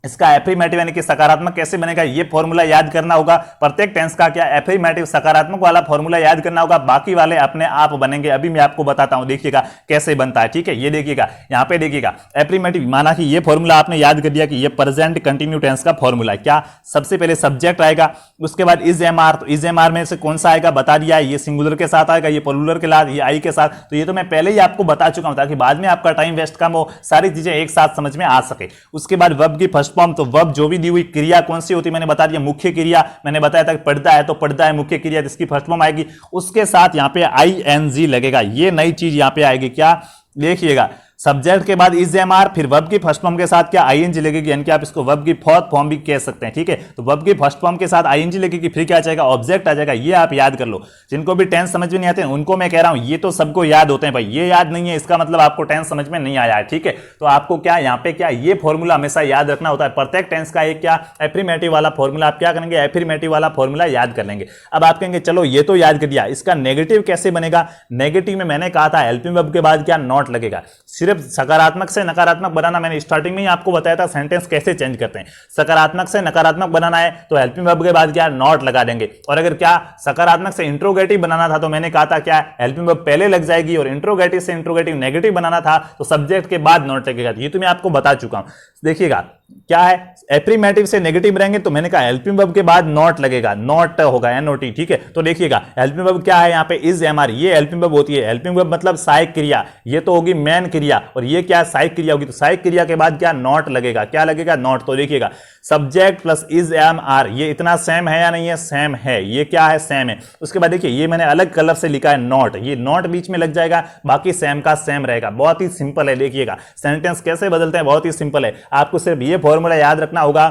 इसका एफर्मेटिव यानी कि सकारात्मक कैसे बनेगा, ये फॉर्मूला याद करना होगा। प्रत्येक टेंस का क्या एफर्मेटिव सकारात्मक वाला फॉर्मूला याद करना होगा, बाकी वाले अपने आप बनेंगे। अभी मैं आपको बताता हूं, देखिएगा कैसे बनता है। ठीक है, ये देखिएगा यहां पे देखिएगा एफर्मेटिव, माना कि ये फॉर्मूला आपने याद कर दिया कि ये प्रेजेंट कंटिन्यू टेंस का फॉर्मूला है। क्या, सबसे पहले सब्जेक्ट आएगा, उसके बाद इज एम आर, तो इज एम आर में से कौन सा आएगा बता दिया है, ये सिंगुलर के साथ आएगा, ये प्लूरल के साथ, ये आई के साथ। तो ये तो मैं पहले ही आपको बता चुका हूं, ताकि बाद में आपका टाइम वेस्ट कम हो, सारी चीजें एक साथ समझ में आ सके। उसके बाद वर्ब की फर्स्ट फॉर्म, तो वर्ब जो भी दी हुई क्रिया कौन सी होती है मैंने बता दिया, मुख्य क्रिया, मैंने बताया था पढ़ता है तो पढ़ता है मुख्य क्रिया, जिसकी फर्स्ट फॉर्म आएगी, उसके साथ यहां पे आईएनजी लगेगा। ये नई चीज यहां पे आएगी, क्या देखिएगा, सब्जेक्ट के बाद इज एम आर, फिर वर्ब की फर्स्ट फॉर्म के साथ क्या आईएनजी लगेगी, यानी कि आप इसको वर्ब की फोर्थ फॉर्म भी कह सकते हैं। ठीक है, तो वर्ब की फर्स्ट फॉर्म के साथ आईएनजी लगेगी, फिर क्या आ जाएगा, ऑब्जेक्ट आ जाएगा। ये आप याद कर लो, जिनको भी टेंस समझ में नहीं आते उनको मैं कह रहा हूं, ये तो सबको याद होते हैं भाई, ये याद नहीं है इसका मतलब आपको टेंस समझ में नहीं आया है। ठीक है, तो आपको क्या यहाँ पे क्या ये फॉर्मूला हमेशा याद रखना होता है, प्रत्येक टेंस का एक क्या एफर्मेटिव वाला फॉर्मूला आप क्या करेंगे, एफर्मेटिव वाला फॉर्मूला याद कर लेंगे। अब आप कहेंगे चलो ये तो याद कर दिया, इसका नेगेटिव कैसे बनेगा। नेगेटिव में मैंने कहा था हेल्पिंग वर्ब के बाद क्या नॉट लगेगा। सिर्फ सकारात्मक से नकारात्मक बनाना, मैंने स्टार्टिंग में ही आपको बताया था सेंटेंस कैसे चेंज करते हैं। सकारात्मक से नकारात्मक बनाना है तो हेल्पिंग वर्ब के बाद क्या नॉट लगा देंगे, और अगर क्या सकारात्मक से इंट्रोगेटिव बनाना था तो मैंने कहा था क्या हेल्पिंग वर्ब पहले लग जाएगी, और इंट्रोगेटिव से इंट्रोगेटिव नेगेटिव बनाना था तो सब्जेक्ट के बाद नॉट लगेगा। ये तो मैं आपको बता चुका हूं। देखिएगा क्या है, एफर्मेटिव से नेगेटिव रहेंगे तो मैंने कहा हेल्पिंग वर्ब के बाद नॉट लगेगा, नॉट होगा एनओटी। ठीक है, तो देखिएगा हेल्पिंग वर्ब क्या है, यहाँ पे इज एम आर, ये हेल्पिंग वर्ब होती है। हेल्पिंग वर्ब मतलब सहायक क्रिया, ये तो होगी मेन क्रिया, और ये क्या सहायक क्रिया होगी, तो सहायक क्रिया के बाद क्या नॉट लगेगा, क्या लगेगा नॉट। तो देखिएगा subject plus is am are, ये इतना सेम है या नहीं है, सेम है, ये क्या है सेम है। उसके बाद देखिए ये मैंने अलग कलर से लिखा है नॉट, ये नॉट बीच में लग जाएगा, बाकी सेम का सेम रहेगा। बहुत ही सिंपल है, देखिएगा सेंटेंस कैसे बदलते हैं, बहुत ही सिंपल है। आपको सिर्फ ये फॉर्मूला याद रखना होगा,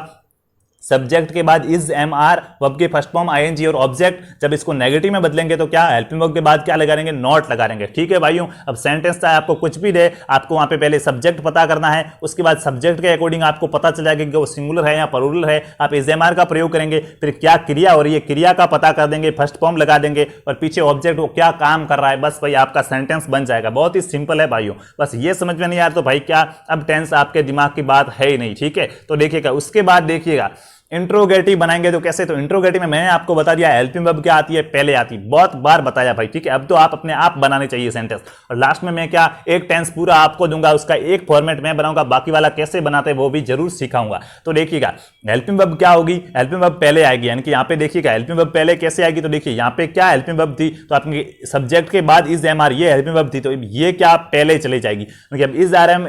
सब्जेक्ट के बाद इज एम आर, वर्ब के फर्स्ट फॉर्म आईएनजी, और ऑब्जेक्ट जब इसको नेगेटिव में बदलेंगे तो क्या हेल्पिंग वर्ब के बाद क्या लगा देंगे, नॉट लगा देंगे। ठीक है भाइयों, अब सेंटेंस चाहे आपको कुछ भी दे, आपको वहां पे पहले सब्जेक्ट पता करना है, उसके बाद सब्जेक्ट के अकॉर्डिंग आपको पता चल जाएगा कि वो सिंगुलर है या प्लूरल है, आप इज एम आर का प्रयोग करेंगे, फिर क्या क्रिया हो रही है, क्रिया का पता कर देंगे, फर्स्ट फॉर्म लगा देंगे, और पीछे ऑब्जेक्ट वो क्या काम कर रहा है, बस भाई आपका सेंटेंस बन जाएगा। बहुत ही सिंपल है भाइयों, बस ये समझ में नहीं आ रहा तो भाई क्या अब टेंस आपके दिमाग की बात है ही नहीं। ठीक है, तो देखिएगा उसके बाद देखिएगा इंट्रोगेटिव बनाएंगे तो कैसे, तो इंट्रोगेटिव में मैंने आपको बता दिया हेल्पिंग वर्ब क्या आती है, पहले आती है, बहुत बार बताया भाई। ठीक है, अब तो आप अपने आप बनाने चाहिए सेंटेंस, और लास्ट में मैं क्या एक टेंस पूरा आपको दूंगा, उसका एक फॉर्मेट मैं बनाऊंगा, बाकी वाला कैसे बनाते हैं वो भी जरूर सिखाऊंगा। तो देखिएगा हेल्पिंग वर्ब क्या होगी, हेल्पिंग वर्ब पहले आएगी, यानी कि यहाँ पे देखिएगा हेल्पिंग वर्ब पहले कैसे आएगी, तो देखिए यहाँ पे क्या हेल्पिंग वर्ब थी, तो आपके सब्जेक्ट के बाद इज एम आर, ये हेल्पिंग वर्ब थी, तो ये क्या पहले चली जाएगी, मतलब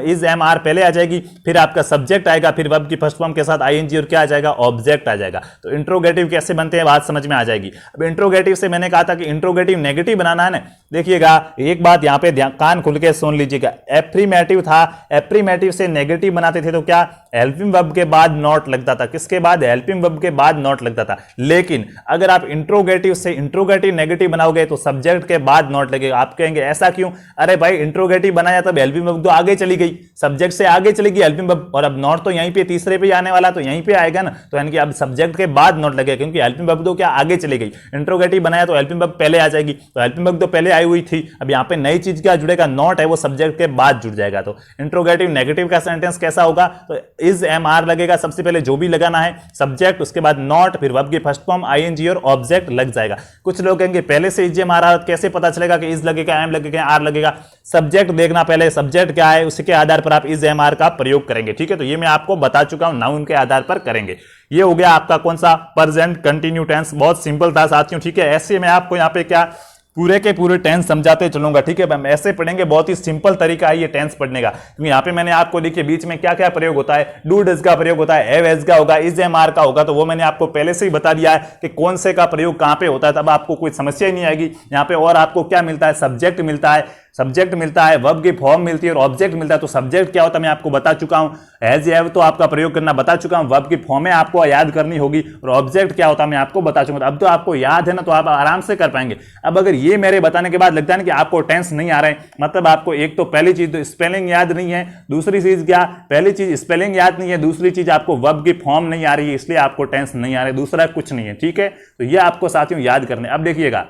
इज एम आर पहले आ जाएगी, फिर आपका सब्जेक्ट आएगा, फिर वर्ब की फर्स्ट फॉर्म के साथ आईएनजी, और क्या आ जाएगा ऑब्जेक्ट आ जाएगा। तो इंट्रोगेटिव कैसे बनते हैं बात समझ में आ जाएगी। अब इंट्रोगेटिव से मैंने कहा था कि इंट्रोगेटिव नेगेटिव बनाना है ना, देखिएगा एक बात यहां पे कान खुल के सुन लीजिएगा। एफ्रीमेटिव था, एफ्रीमेटिव से नेगेटिव बनाते थे तो क्या हेल्पिंग वर्ब के बाद नॉट लगता था, किसके बाद, हेल्पिंग वर्ब के बाद नॉट लगता था। लेकिन अगर आप इंट्रोगेटिव से इंट्रोगेटिव नेगेटिव बनाओगे तो सब्जेक्ट के बाद नॉट लगेगा। आप कहेंगे ऐसा क्यों, अरे भाई इंट्रोगेटिव बनाया तब हेल्पिंग वर्ब तो आगे चली गई, सब्जेक्ट से आगे चली गई हेल्पिंग वर्ब, और अब नॉट तो यहीं पे तीसरे पे आने वाला, तो यहीं पे आएगा ना, तो यानी कि अब सब्जेक्ट के बाद नॉट लगेगा क्योंकि हेल्पिंग वर्ब तो क्या आगे चली गई। इंट्रोगेटिव बनाया तो हेल्पिंग वर्ब पहले आ जाएगी, तो हेल्पिंग वर्ब तो पहले आई हुई थी, अब यहां पे नई चीज क्या जुड़ेगा, नॉट है वो सब्जेक्ट के बाद जुड़ जाएगा। तो इंट्रोगेटिव नेगेटिव का सेंटेंस कैसा होगा, तो इज एम आर लगेगा, सबसे पहले जो भी लगाना है सब्जेक्ट, उसके बाद नॉट, फिर वर्ब की फर्स्ट फॉर्म आईएनजी और ऑब्जेक्ट लग जाएगा। कुछ लोग कहेंगे पहले से इज एम आर आ, कैसे पता चलेगा कि इज लगेगा, एम लगेगा, आर लगेगा, सब्जेक्ट देखना पहले, सब्जेक्ट क्या है उसके आधार पर आप इज एम आर का प्रयोग करेंगे। ठीक है, तो ये मैं आपको बता चुका हूं, नाउन के आधार पर करेंगे। ये हो गया आपका कौन सा, प्रेजेंट कंटिन्यू टेंस, बहुत सिंपल था साथियों। ठीक है, ऐसे मैं आपको यहाँ पे क्या पूरे के पूरे टेंस समझाते चलूंगा। ठीक है, हम ऐसे पढ़ेंगे, बहुत ही सिंपल तरीका है ये टेंस पढ़ने का, क्योंकि यहाँ पे मैंने आपको देखिए बीच में क्या क्या प्रयोग होता है, डू डज का प्रयोग होता है, हैव हैज का होगा, इज एम आर का होगा, तो वो मैंने आपको पहले से ही बता दिया है कि कौन से का प्रयोग कहां पे होता है, तब आपको कोई समस्या ही नहीं आएगी। यहाँ पे और आपको क्या मिलता है, सब्जेक्ट मिलता है, सब्जेक्ट मिलता है, वर्ब की फॉर्म मिलती है और ऑब्जेक्ट मिलता है। तो सब्जेक्ट क्या होता है मैं आपको बता चुका हूं, हैज हैव तो आपका प्रयोग करना बता चुका हूं, वर्ब की फॉर्में आपको याद करनी होगी और ऑब्जेक्ट क्या होता है मैं आपको बता चुका हूं। अब तो आपको याद है ना, तो आप आराम से कर पाएंगे। अब अगर ये मेरे बताने के बाद लगता है ना कि आपको टेंस नहीं आ रहा है, मतलब आपको एक तो पहली चीज तो स्पेलिंग याद नहीं है, दूसरी चीज क्या, पहली चीज स्पेलिंग याद नहीं है, दूसरी चीज आपको वर्ब की फॉर्म नहीं आ रही है, इसलिए आपको टेंस नहीं आ रहा है, दूसरा कुछ नहीं है। ठीक है, तो ये आपको साथियों याद करने। अब देखिएगा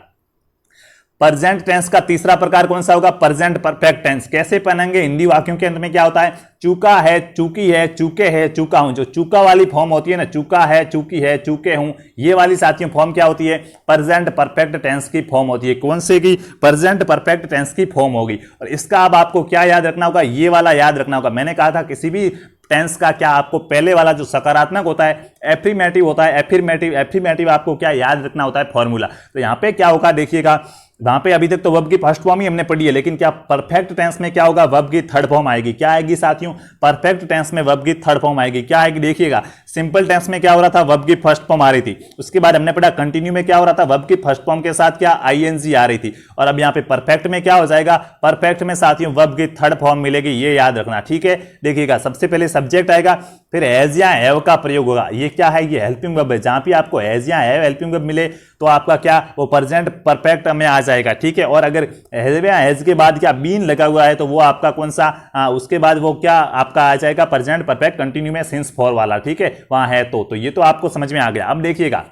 प्रेजेंट टेंस का तीसरा प्रकार कौन सा होगा, प्रेजेंट परफेक्ट टेंस। कैसे पहनेंगे, हिंदी वाक्यों के अंत में क्या होता है, चूका है, चूकी है, चूके है, चूका हूं, जो चूका वाली फॉर्म होती है ना, चूका है, चूकी है, चूके हूं, ये वाली साथियों फॉर्म क्या होती है, प्रेजेंट परफेक्ट टेंस की फॉर्म होती है। कौन से की, प्रेजेंट परफेक्ट टेंस की फॉर्म होगी। और इसका अब आपको क्या याद रखना होगा, ये वाला याद रखना होगा। मैंने कहा था किसी भी टेंस का क्या आपको पहले वाला जो सकारात्मक होता है, एफर्मेटिव होता है, एफर्मेटिव आपको क्या याद रखना होता है, फॉर्मूला। तो यहां पे क्या होगा देखिएगा, वहां पे अभी तक तो वर्ब की फर्स्ट फॉर्म ही हमने पढ़ी है, लेकिन क्या परफेक्ट टेंस में क्या होगा, वर्ब की थर्ड फॉर्म आएगी। क्या आएगी साथियों, परफेक्ट टेंस में वर्ब की थर्ड फॉर्म आएगी। क्या आएगी देखिएगा, सिंपल टेंस में क्या हो रहा था, वर्ब की फर्स्ट फॉर्म आ रही थी, उसके बाद हमने पढ़ा कंटिन्यू में क्या हो रहा था, वर्ब की फर्स्ट फॉर्म के साथ क्या आईएनजी आ रही थी, और अब यहाँ पे परफेक्ट में क्या हो जाएगा, परफेक्ट में साथियों वर्ब की थर्ड फॉर्म मिलेगी, ये याद रखना। ठीक है, देखिएगा सबसे पहले सब्जेक्ट आएगा, फिर हैज या हैव का प्रयोग होगा। ये क्या है, ये हेल्पिंग वर्ब है, जहां पे आपको हैज या हैव हेल्पिंग वर्ब मिले तो आपका क्या वो प्रेजेंट परफेक्ट में आ जाएगा। ठीक है, और अगर हैव या हैज के बाद क्या बीन लगा हुआ है तो वो आपका कौन सा, उसके बाद वो क्या आपका आ जाएगा, प्रेजेंट परफेक्ट कंटिन्यू में सिंस फॉर वाला। ठीक है, वहां है तो ये तो आपको समझ में आ गया। अब देखिएगा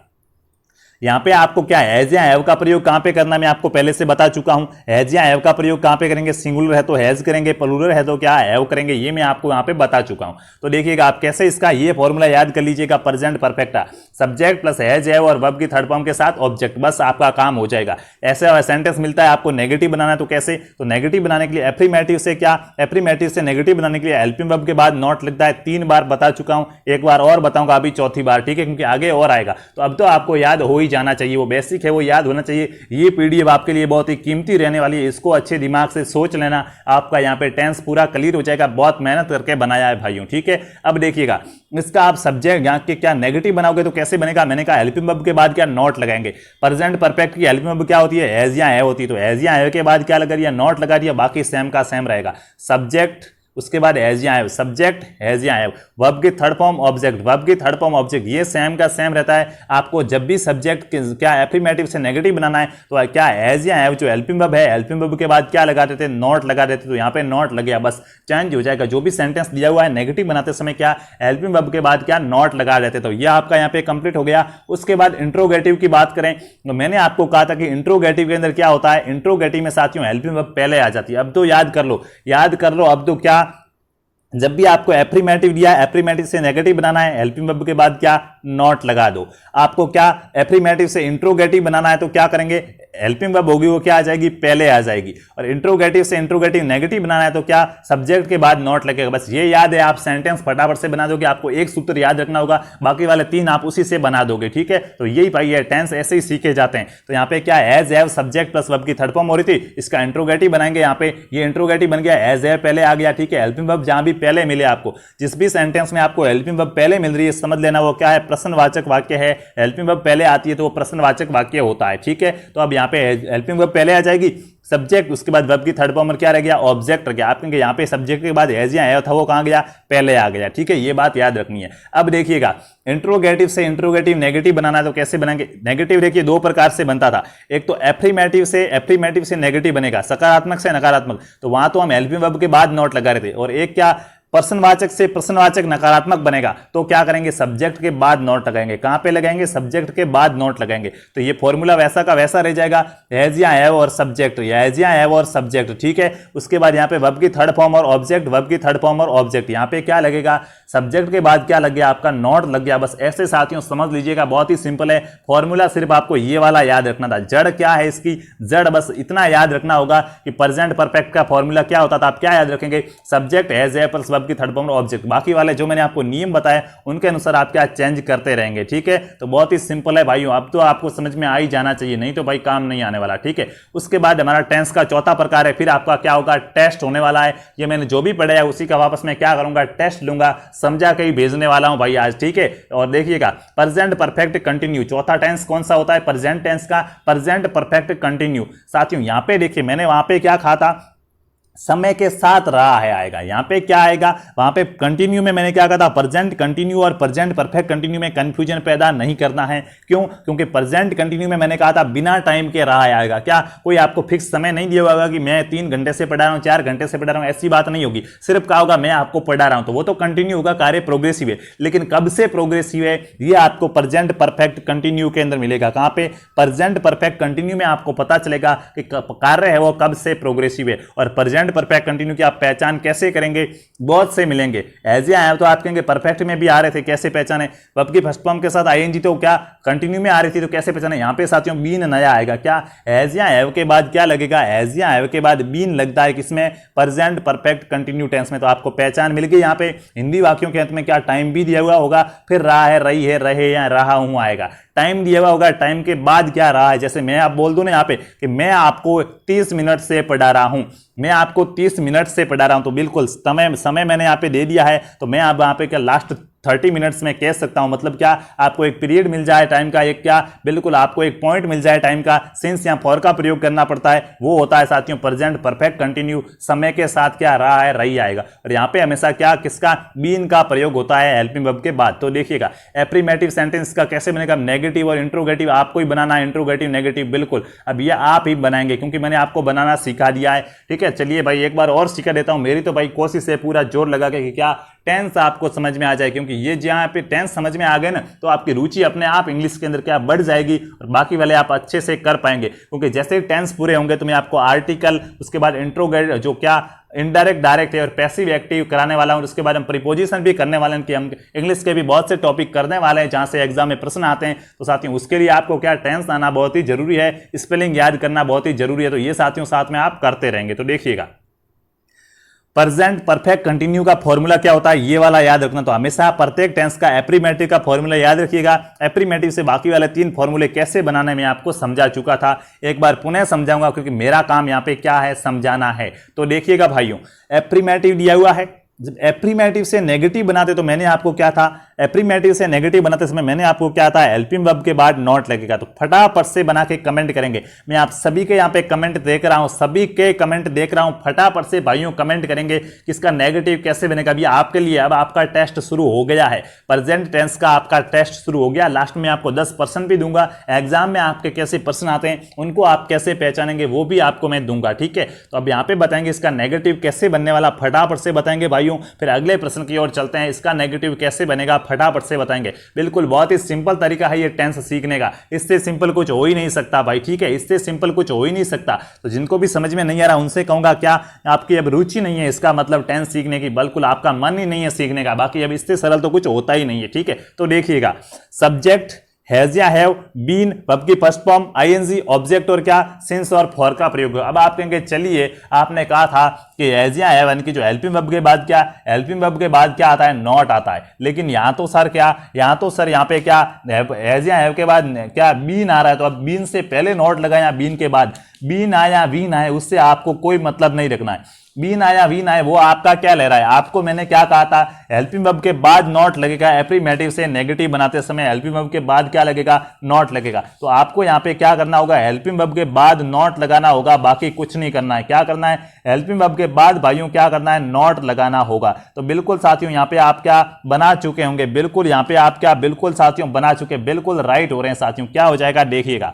यहां पे आपको क्या हैज या हैव का प्रयोग कहां पे करना मैं आपको पहले से बता चुका हूं। हैज या हैव का प्रयोग कहां पे करेंगे, सिंगुलर है तो हैज करेंगे, प्लूरल है तो क्या हैव करेंगे, ये मैं आपको यहां पे बता चुका हूं। तो देखिएगा आप कैसे इसका ये फॉर्मूला याद कर लीजिएगा, present perfect subject plus has have और वर्ब की थर्ड फॉर्म के साथ ऑब्जेक्ट, बस आपका काम हो जाएगा। ऐसे सेंटेंस मिलता है आपको नेगेटिव बनाना है तो कैसे, तो नेगेटिव बनाने के लिए एफर्मेटिव से क्या, एफर्मेटिव से नेगेटिव बनाने के लिए हेल्पिंग वर्ब के बाद नॉट लगता है। 3 बार बता चुका हूं, एक बार और बताऊंगा अभी चौथी बार। ठीक है, क्योंकि आगे और आएगा, तो अब तो आपको याद हो ही जाना चाहिए, वो बेसिक है वो याद होना चाहिए। ये पीडीएफ आपके लिए बहुत ही कीमती रहने वाली है, इसको अच्छे दिमाग से सोच लेना, आपका यहाँ पे टेंस पूरा क्लियर हो जाएगा। बहुत मेहनत करके बनाया है भाइयों। ठीक है, अब देखिएगा इसका आप सब्जेक्ट यहाँ के क्या नेगेटिव बनाओगे तो कैसे बनेगा, मैंने कहा हेल्पिंग वर्ब के बाद क्या नॉट लगाएंगे। प्रेजेंट परफेक्ट की हेल्पिंग वर्ब क्या होती है, हैज या हैव होती है, तो हैज या हैव के बाद क्या लगा दिया, नॉट लगा दिया, बाकी सेम का सेम रहेगा। सब्जेक्ट उसके बाद हैज या हैव, सब्जेक्ट हैज या हैव, वर्ब की थर्ड फॉर्म ऑब्जेक्ट, वर्ब की थर्ड फॉर्म ऑब्जेक्ट, ये सेम का सेम रहता है। आपको जब भी सब्जेक्ट क्या एफर्मेटिव से नेगेटिव बनाना है तो क्या हैज या हैव जो हेल्पिंग वर्ब है, हेल्पिंग वर्ब के बाद क्या लगा देते हैं, नॉट लगा देते, तो यहाँ पे नॉट लग गया, बस चेंज हो जाएगा। जो भी सेंटेंस दिया हुआ है नेगेटिव बनाते समय क्या हेल्पिंग वर्ब के बाद क्या नॉट लगा देते, तो ये आपका यहाँ पे कंप्लीट हो गया। उसके बाद इंट्रोगेटिव की बात करें तो मैंने आपको कहा था कि इंट्रोगेटिव के अंदर क्या होता है, इंट्रोगेटिव में साथियों हेल्पिंग वर्ब पहले आ जाती है। अब तो याद कर लो, याद कर लो। अब तो क्या, जब भी आपको एफर्मेटिव दिया, एफर्मेटिव से नेगेटिव बनाना है, हेल्पिंग वर्ब के बाद क्या नॉट लगा दो। आपको क्या एफर्मेटिव से इंट्रोगेटिव बनाना है तो क्या करेंगे, हेल्पिंग वर्ब होगी वो क्या आ जाएगी, पहले आ जाएगी। और इंट्रोगेटिव से इंट्रोगेटिव नेगेटिव बनाना है तो क्या, सब्जेक्ट के बाद नॉट लगेगा। बस ये याद है, आप सेंटेंस फटाफट से बना दोगे, आपको एक सूत्र याद रखना होगा, बाकी वाले 3 आप उसी से बना दोगे, ठीक है। तो यही भाई है, टेंस ऐसे ही सीखे जाते हैं। तो यहाँ पे क्या, as have subject plus verb की थर्ड फॉर्म हो रही थी, इसका इंट्रोगेटिव बनाएंगे। यहाँ पे ये इंट्रोगेटिव बन गया, एज हैव पहले आ गया, ठीक है। हेल्पिंग वर्ब जहां भी पहले मिले आपको, जिस भी सेंटेंस में आपको हेल्पिंग वर्ब पहले मिल रही है, समझ लेना वो क्या है, प्रश्नवाचक वाक्य है। हेल्पिंग वर्ब पहले आती है तो वो प्रश्नवाचक वाक्य होता है, ठीक है। तो अब यहाँ पे हेल्पिंग वर्ब पहले आ जाएगी, सब्जेक्ट, उसके बाद वर्ब की थर्ड फॉर्म क्या रह गया, ऑब्जेक्ट रह गया। आप कहेंगे यहाँ पे सब्जेक्ट के बाद एज या हैव था, वो कहां गया, पहले आ गया, ठीक है। ये बात याद रखनी है। अब देखिएगा, इंट्रोगेटिव से इंट्रोगेटिव नेगेटिव बनाना है तो कैसे बनाएंगे। नेगेटिव देखिए 2 प्रकार से बनता था, एक तो एफ्रीमेटिव से नेगेटिव बनेगा, सकारात्मक से नकारात्मक, तो वहां तो हम हेल्पिंग वर्ब के बाद नॉट लगा रहे थे। और एक क्या, प्रश्नवाचक से प्रश्नवाचक नकारात्मक बनेगा, तो क्या करेंगे, सब्जेक्ट के बाद नॉट लगाएंगे। कहां पे लगाएंगे, सब्जेक्ट के बाद नॉट लगाएंगे। तो ये फॉर्मूला वैसा का वैसा रह जाएगा, हैज या हैव और सब्जेक्ट, हैज या हैव और सब्जेक्ट, ठीक है। उसके बाद यहाँ पे वर्ब की थर्ड फॉर्म और ऑब्जेक्ट, वर्ब की थर्ड फॉर्म और ऑब्जेक्ट। यहाँ पे क्या लगेगा, सब्जेक्ट के बाद क्या लग गया, आपका नॉट लग गया। बस ऐसे साथियों समझ लीजिएगा, बहुत ही सिंपल है फॉर्मूला, सिर्फ आपको ये वाला याद रखना था। जड़ क्या है इसकी, जड़ बस इतना याद रखना होगा कि प्रेजेंट परफेक्ट का फॉर्मूला क्या होता था। आप क्या याद रखेंगे, subject, has, have plus verb की थर्ड फॉर्म और ऑब्जेक्ट। बाकी वाले जो मैंने आपको नियम बताए उनके अनुसार आप क्या चेंज करते रहेंगे, ठीक है। तो बहुत ही सिंपल है भाइयों, अब तो आपको समझ में आ ही जाना चाहिए, नहीं तो भाई काम नहीं आने वाला, ठीक है। उसके बाद हमारा टेंस का चौथा प्रकार है, फिर आपका क्या होगा, टेस्ट होने वाला है। ये मैंने जो भी पढ़ा है उसी का वापस में क्या करूंगा, टेस्ट लूंगा, समझा के ही भेजने वाला हूं भाई आज, ठीक है। और देखिएगा, प्रेजेंट परफेक्ट कंटिन्यू, चौथा टेंस कौन सा होता है, प्रेजेंट टेंस का प्रेजेंट परफेक्ट कंटिन्यू। साथियों यहां पे देखिए, मैंने वहां पे क्या कहा था, समय के साथ रहा है आएगा। यहां पे क्या आएगा, वहां पे कंटिन्यू में मैंने क्या कहा था, प्रेजेंट कंटिन्यू और प्रेजेंट परफेक्ट कंटिन्यू में कंफ्यूजन पैदा नहीं करना है। क्यों, क्योंकि प्रेजेंट कंटिन्यू में मैंने कहा था बिना टाइम के रहा है आएगा। क्या कोई आपको फिक्स समय नहीं दिया होगा कि मैं 3 घंटे से पढ़ा रहा हूं, 4 घंटे से पढ़ा रहा हूं, ऐसी बात नहीं होगी। सिर्फ कहा होगा मैं आपको पढ़ा रहा हूं, तो वो तो कंटिन्यू होगा, कार्य प्रोग्रेसिव है। लेकिन कब से प्रोग्रेसिव है, ये आपको प्रेजेंट परफेक्ट कंटिन्यू के अंदर मिलेगा। कहां पे, प्रेजेंट परफेक्ट कंटिन्यू में आपको पता चलेगा कि कार्य है वो कब से प्रोग्रेसिव है। और प्रेजेंट परफेक्ट कंटिन्यू आप पहचान कैसे करेंगे, बहुत से मिलेंगे। एज या हैव तो आप कहेंगे परफेक्ट में भी आ रहे थे, कैसे पहचाने, वर्ब की फर्स्ट फॉर्म के साथ आईएनजी तो क्या कंटिन्यू में आ रही थी, तो कैसे पहचाने। यहां पे साथियों बीन नया आएगा। क्या, एज या हैव के बाद क्या लगेगा, एज या हैव के बाद बीन लगता है किसमें, प्रेजेंट परफेक्ट कंटिन्यू टेंस में। तो आपको पहचान मिल गई। यहां पे हिंदी वाक्यों के अंत में क्या टाइम भी दिया हुआ होगा, फिर रहा है, रही है, रहे या रहा हूं आएगा। टाइम दिया हुआ होगा, टाइम के बाद क्या रहा है, जैसे मैं आप बोल दूं ना यहाँ पे कि मैं आपको 30 मिनट से पढ़ा रहा हूं, मैं आपको 30 मिनट से पढ़ा रहा हूं, तो बिल्कुल समय मैंने यहाँ पे दे दिया है, तो मैं अब यहाँ पे क्या लास्ट 30 मिनट्स में कह सकता हूं। मतलब क्या, आपको एक पीरियड मिल जाए टाइम का, एक क्या बिल्कुल आपको एक पॉइंट मिल जाए टाइम का। सिंस यहां फॉर का प्रयोग करना पड़ता है, वो होता है साथियों प्रेजेंट परफेक्ट कंटिन्यू। समय के साथ क्या रहा है, रही आएगा। और यहां पे हमेशा क्या, किसका, बीन का प्रयोग होता है हेल्पिंग वर्ब के बाद। तो देखिएगा, एफ्रीमेटिव सेंटेंस का कैसे बनेगा, नेगेटिव और इंट्रोगेटिव आपको ही बनाना है, इंट्रोगेटिव नेगेटिव बिल्कुल अब ये आप ही बनाएंगे, क्योंकि मैंने आपको बनाना सिखा दिया है, ठीक है। चलिए भाई एक बार और सिखा देता हूं। मेरी तो भाई कोशिश है पूरा जोर लगा के कि क्या टेंस आपको समझ में आ जाए, क्योंकि ये जहां पे टेंस समझ में आ गए ना, तो आपकी रुचि अपने आप इंग्लिश के अंदर क्या बढ़ जाएगी, और बाकी वाले आप अच्छे से कर पाएंगे। क्योंकि जैसे ही टेंस पूरे होंगे तो मैं आपको आर्टिकल, उसके बाद इंट्रोगेटिव जो क्या इनडायरेक्ट डायरेक्ट है और पैसिव एक्टिव कराने वाला हूं। उसके बाद हम प्रीपोजिशन भी करने वाले हैं कि हम इंग्लिश के भी बहुत से टॉपिक करने वाले हैं जहां से एग्जाम में प्रश्न आते हैं। तो साथियों उसके लिए आपको क्या, टेंस आना बहुत ही जरूरी है, स्पेलिंग याद करना बहुत ही जरूरी है। तो ये साथियों साथ में आप करते रहेंगे। तो देखिएगा, प्रेजेंट परफेक्ट कंटिन्यू का फॉर्मूला क्या होता है, ये वाला याद रखना। तो हमेशा प्रत्येक टेंस का एप्रीमेटिव का फॉर्मूला याद रखिएगा। एप्रीमेटिव से बाकी वाले 3 फॉर्मूले कैसे बनाने में आपको समझा चुका था, एक बार पुनः समझाऊंगा, क्योंकि मेरा काम यहां पे क्या है, समझाना है। तो देखिएगा भाइयों, एप्रीमेटिव दिया हुआ है, जब एप्रीमेटिव से नेगेटिव बनाते तो मैंने आपको क्या था, एप्रीमेटिव से नेगेटिव बनाते समय मैंने आपको क्या था, हेल्पिंग वर्ब के बाद नॉट लगेगा। तो फटाफट से बना के कमेंट करेंगे। मैं आप सभी के यहाँ पे कमेंट देख रहा हूं, सभी के कमेंट देख रहा हूं, फटाफट से भाइयों कमेंट करेंगे कि इसका नेगेटिव कैसे बनेगा। अभी आपके लिए अब आपका टेस्ट शुरू हो गया है, प्रेजेंट टेंस का आपका टेस्ट शुरू हो गया। लास्ट में आपको 10% भी दूंगा, एग्जाम में आपके कैसे प्रश्न आते हैं उनको आप कैसे पहचानेंगे वो भी आपको मैं दूंगा, ठीक है। तो अब यहाँ पे बताएंगे इसका नेगेटिव कैसे बनने वाला, फटाफट से बताएंगे भाइयों। फिर अगले प्रश्न की ओर चलते हैं, इसका नेगेटिव कैसे बनेगा फटाफट से बताएंगे। बिल्कुल बहुत ही सिंपल तरीका है ये टेंस सीखने का, इससे सिंपल कुछ हो ही नहीं सकता भाई, ठीक है, इससे सिंपल कुछ हो ही नहीं सकता। तो जिनको भी समझ में नहीं आ रहा उनसे कहूंगा क्या, आपकी अब रुचि नहीं है इसका मतलब टेंस सीखने की, बिल्कुल आपका मन ही नहीं है सीखने का। बाकी अब इससे सरल तो कुछ होता ही नहीं है, ठीक है। तो देखिएगा, सब्जेक्ट हैज या हैव, बीन वर्ब की फर्स्ट फॉर्म, आईएनजी ऑब्जेक्ट और क्या सिंस और फॉर का प्रयोग। अब आप कहेंगे चलिए आपने कहा था कि हैज या हैव यानी कि जो हेल्पिंग वर्ब के बाद क्या, हेल्पिंग वर्ब के बाद क्या आता है, नॉट आता है। लेकिन यहां तो सर क्या, यहां तो सर यहां पे क्या हैज या हैव के बाद क्या बीन आ रहा है, तो अब बीन से पहले नॉट लगाया, बीन के बाद बीन आया वीन आए, उससे आपको कोई मतलब नहीं रखना है। बीन आया वीन आए वो आपका क्या ले रहा है, आपको मैंने क्या कहा था, हेल्पिंग वर्ब के बाद नॉट लगेगा, एप्रीमेटिव से नेगेटिव बनाते समय हेल्पिंग वर्ब के बाद क्या लगेगा, नॉट लगेगा। तो आपको यहां पे क्या करना होगा, हेल्पिंग वर्ब के बाद नॉट लगाना होगा, बाकी कुछ नहीं करना है। क्या करना है, हेल्पिंग वर्ब के बाद भाइयों क्या करना है, नॉट लगाना होगा। तो बिल्कुल साथियों यहां पे आप क्या बना चुके होंगे, बिल्कुल यहां पे आप क्या बिल्कुल साथियों बना चुके, बिल्कुल राइट हो रहे हैं साथियों। क्या हो जाएगा देखिएगा,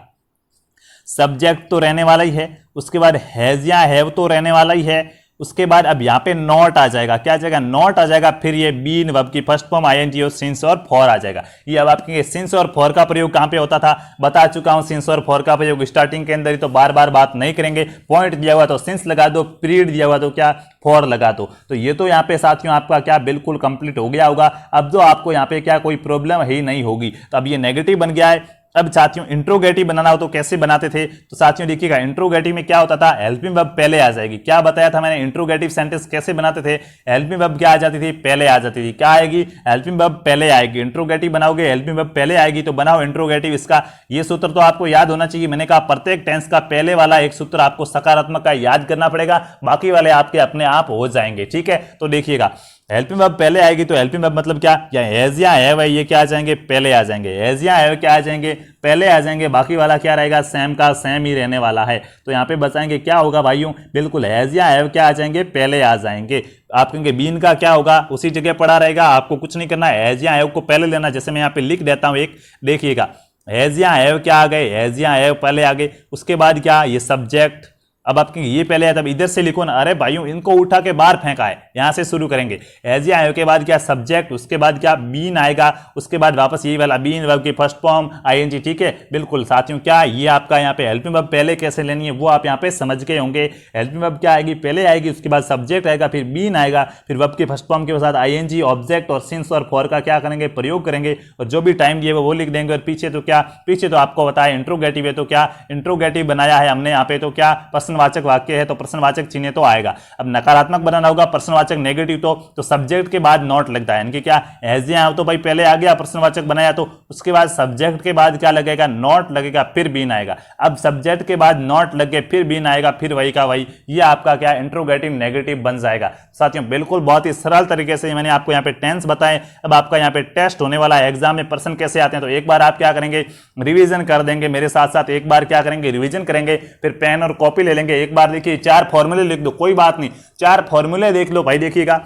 सब्जेक्ट तो रहने वाला ही है, उसके बाद हैज या हैव तो रहने वाला ही है, उसके बाद अब यहां पे नॉट आ जाएगा, क्या आ जाएगा, नॉट आ जाएगा, फिर ये बीन वर्ब की फर्स्ट फॉर्म आईएनजी और सिंस और फॉर आ जाएगा। ये अब आप कहेंगे सिंस और फॉर का प्रयोग कहां पे होता था, बता चुका हूं, सिंस और फॉर का प्रयोग स्टार्टिंग के अंदर ही, तो बार बार बात नहीं करेंगे। पॉइंट दिया हुआ तो सिंस लगा दो, पीरियड दिया हुआ तो क्या फॉर लगा दो। तो ये तो यहां पे साथियों आपका क्या बिल्कुल कंप्लीट हो गया होगा। अब जो आपको यहां पे क्या कोई प्रॉब्लम ही नहीं होगी। तो अब ये नेगेटिव बन गया है। अब साथियों इंट्रोगेटिव बनाना हो तो कैसे बनाते थे, तो साथियों देखिएगा इंट्रोगेटिव में क्या होता था, हेल्पिंग वर्ब पहले आ जाएगी। क्या बताया था मैंने, इंट्रोगेटिव सेंटेंस कैसे बनाते थे, हेल्पिंग वर्ब क्या आ जाती थी, पहले आ जाती थी। क्या आएगी, हेल्पिंग वर्ब पहले आएगी। इंट्रोगेटिव बनाओगे हेल्पिंग वर्ब पहले आएगी, तो बनाओ इंट्रोगेटिव। इसका ये सूत्र तो आपको याद होना चाहिए। मैंने कहा प्रत्येक टेंस का पहले वाला एक सूत्र आपको सकारात्मक का याद करना पड़ेगा, बाकी वाले आपके अपने आप हो जाएंगे। ठीक है, तो देखिएगा हेल्पिंग वर्ब पहले आएगी, तो हेल्पिंग वर्ब मतलब क्या, या हैज या हैव है, ये क्या आ जाएंगे, पहले आ जाएंगे। हैज या हैव क्या आ जाएंगे, पहले आ जाएंगे। बाकी वाला क्या रहेगा, सेम का सेम ही रहने वाला है। तो यहाँ पे बताएंगे क्या होगा भाइयों, बिल्कुल हैज या हैव क्या आ जाएंगे, पहले आ जाएंगे। आप कहेंगे बीन का क्या होगा, उसी जगह पड़ा रहेगा, आपको कुछ नहीं करना है, हैज या हैव को पहले लेना। जैसे मैं यहाँ पे लिख देता हूँ एक, देखिएगा हैज या हैव क्या आ गए, हैज या हैव पहले आ गए। उसके बाद क्या, ये सब्जेक्ट, अब आप कहेंगे ये पहले आया, तब इधर से लिखो ना। अरे भाइयों इनको उठा के बाहर फेंका है, यहां से शुरू करेंगे। हैज या हैव के बाद क्या, सब्जेक्ट, उसके बाद क्या बीन आएगा, उसके बाद वापस यही वाला बीन वर्ब की फर्स्ट फॉर्म आईएनजी। ठीक है, बिल्कुल साथियों क्या ये आपका यहाँ पे हेल्पिंग वर्ब पहले कैसे लेनी है वो आप यहाँ पे समझ गए होंगे। हेल्पिंग वर्ब क्या आएगी, पहले आएगी, उसके बाद सब्जेक्ट आएगा, फिर बीन आएगा, फिर वर्ब की फर्स्ट फॉर्म के साथ आईएनजी ऑब्जेक्ट और सिंस और फॉर का क्या करेंगे, प्रयोग करेंगे। और जो भी टाइम दिए वो लिख देंगे। और पीछे तो क्या, पीछे तो आपको बताया इंट्रोगेटिव है, तो क्या इंट्रोगेटिव बनाया है हमने यहाँ पे, तो क्या प्रश्नवाचक वाक्य है, तो प्रश्नवाचक चिन्ह तो आएगा। अब नकारात्मक बनाना होगा, प्रश्नवाचक नेगेटिव, तो सब्जेक्ट के बाद नॉट लगता है, यानी क्या हैज या हैव तो भाई पहले आ गया, प्रश्नवाचक बनाया, तो उसके बाद सब्जेक्ट के बाद क्या लगेगा, नॉट लगेगा, फिर बीन आएगा। अब सब्जेक्ट के बाद नॉट लगे, फिर बीन आएगा, फिर वही का वही, ये आपका क्या इंट्रोगेटिव नेगेटिव बन जाएगा। साथियों बिल्कुल बहुत ही सरल तरीके से मैंने आपको यहाँ पे टेंस बताए। अब आपका यहाँ पे टेस्ट होने वाला है, एग्जाम में प्रश्न कैसे आते हैं, तो एक बार आप क्या करेंगे, रिवीजन कर देंगे मेरे साथ साथ। एक बार क्या करेंगे, रिवीजन करेंगे, फिर पेन और कॉपी ले लेंगे। एक बार देखिए 4 फॉर्मूले लिख दो, कोई बात नहीं, 4 फॉर्मूले देख लो भाई। देखिएगा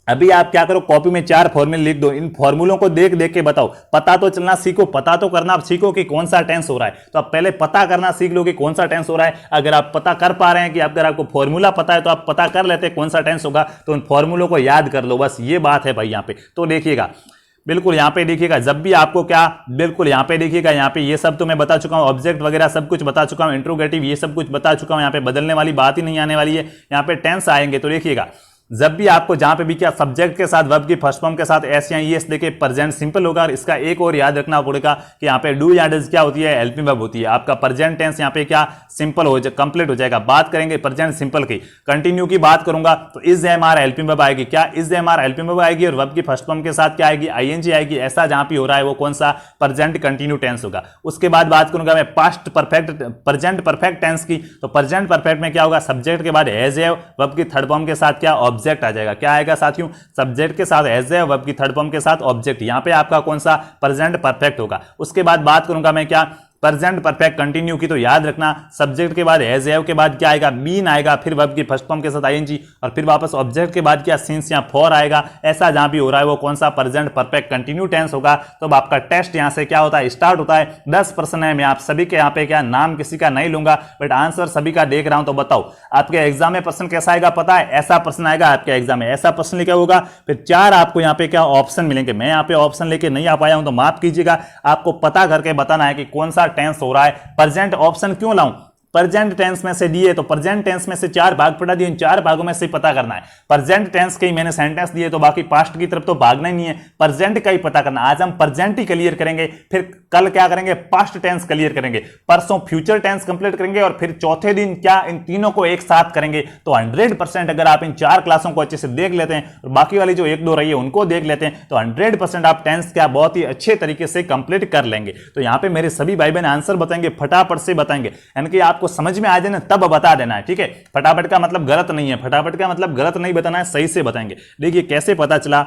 अभी आप क्या करो, कॉपी में 4 फॉर्मूले लिख दो। इन फॉर्मूलों को देख देख के बताओ, पता तो चलना सीखो, पता तो करना आप सीखो कि कौन सा टेंस हो रहा है। तो आप पहले पता करना सीख लो कि कौन सा टेंस हो रहा है। अगर आप पता कर पा रहे हैं कि अगर आपको फॉर्मूला पता है तो आप पता कर लेते हैं कौन सा टेंस होगा, तो उन फॉर्मूलों को याद कर लो, बस ये बात है भाई यहाँ पे। तो देखिएगा बिल्कुल यहाँ पे देखिएगा, जब भी आपको क्या, बिल्कुल यहाँ पे देखिएगा, यहाँ पे ये सब तो मैं बता चुका हूँ, ऑब्जेक्ट वगैरह सब कुछ बता चुका हूँ, इंट्रोगेटिव ये सब कुछ बता चुका हूँ। यहाँ पे बदलने वाली बात ही नहीं आने वाली है। यहाँ पे टेंस आएंगे तो देखिएगा, जब भी आपको जहां पे भी क्या सब्जेक्ट के साथ वर्ब की फर्स्ट फॉर्म के साथ एस या ईएस देके प्रेजेंट सिंपल होगा। और इसका एक और याद रखना पड़ेगा कि यहाँ पे डू या डज क्या होती है, हेल्पिंग वर्ब होती है। आपका प्रेजेंट टेंस यहाँ पे क्या सिंपल हो जाए, कंप्लीट हो जाएगा। बात करेंगे प्रेजेंट सिंपल की, कंटिन्यू की बात करूंगा तो is am are helping verb आएगी। क्या is am are helping verb आएगी और वर्ब की फर्स्ट फॉर्म के साथ क्या आएगी, आईएनजी आएगी। ऐसा जहां पे हो रहा है वो कौन सा, प्रेजेंट कंटिन्यू टेंस होगा। उसके बाद बात करूंगा मैं past perfect, present perfect tense की। तो प्रेजेंट परफेक्ट में क्या होगा, सब्जेक्ट के बाद हैज हैव, वर्ब की थर्ड फॉर्म के साथ क्या ऑब्जेक्ट आ जाएगा। क्या आएगा साथियों, सब्जेक्ट के साथ हैज हैव, वर्ब की थर्ड फॉर्म के साथ ऑब्जेक्ट। यहां पे आपका कौन सा, प्रेजेंट परफेक्ट होगा। उसके बाद बात करूंगा मैं क्या, प्रेजेंट परफेक्ट कंटिन्यू की। तो याद रखना सब्जेक्ट के बाद हैज हैव के बाद क्या आएगा, बीन आएगा, फिर वर्ब की फर्स्ट फॉर्म के साथ आईएनजी, और फिर वापस ऑब्जेक्ट के बाद क्या सिंस या फॉर आएगा। ऐसा जहां भी हो रहा है वो कौन सा, प्रेजेंट परफेक्ट कंटिन्यू टेंस होगा। तो अब आपका टेस्ट यहां से क्या होता है, स्टार्ट होता है। 10 प्रश्न है, मैं आप सभी के यहाँ पे क्या नाम किसी का नहीं लूंगा, बट आंसर सभी का देख रहा हूं। तो बताओ आपके एग्जाम में प्रश्न कैसा आएगा पता है, ऐसा प्रश्न आएगा आपके एग्जाम में। ऐसा प्रश्न लिखा होगा, फिर 4 आपको यहाँ पे क्या ऑप्शन मिलेंगे। मैं यहाँ पे ऑप्शन लेके नहीं आ पाया हूं तो माफ कीजिएगा, आपको पता करके बताना है कि कौन सा टेंस हो रहा है। प्रेजेंट ऑप्शन क्यों लाऊं, प्रेजेंट टेंस में से दिए तो प्रेजेंट टेंस में से 4 भाग पढ़ा दिए, इन 4 भागों में से पता करना है। प्रेजेंट टेंस के ही मैंने सेंटेंस दिए तो बाकी पास्ट की तरफ तो भागना ही नहीं है, प्रेजेंट का ही पता करना। आज हम प्रेजेंट ही क्लियर करेंगे, फिर कल क्या करेंगे, पास्ट टेंस क्लियर करेंगे, परसों फ्यूचर टेंस कंप्लीट करेंगे और फिर चौथे दिन क्या इन तीनों को एक साथ करेंगे। तो 100% अगर आप इन 4 क्लासों को अच्छे से देख लेते हैं और बाकी वाली जो 1-2 रही है उनको देख लेते हैं तो 100% आप टेंस क्या बहुत ही अच्छे तरीके से कंप्लीट कर लेंगे। तो यहां पे मेरे सभी भाई बहन आंसर बताएंगे, फटाफट से बताएंगे, यानी कि आपको समझ में आ जाए ना तब बता देना है, ठीक है। फटाफट का मतलब गलत नहीं है, फटाफट का मतलब गलत नहीं बताना है, सही से बताएंगे। देखिए कैसे पता चला,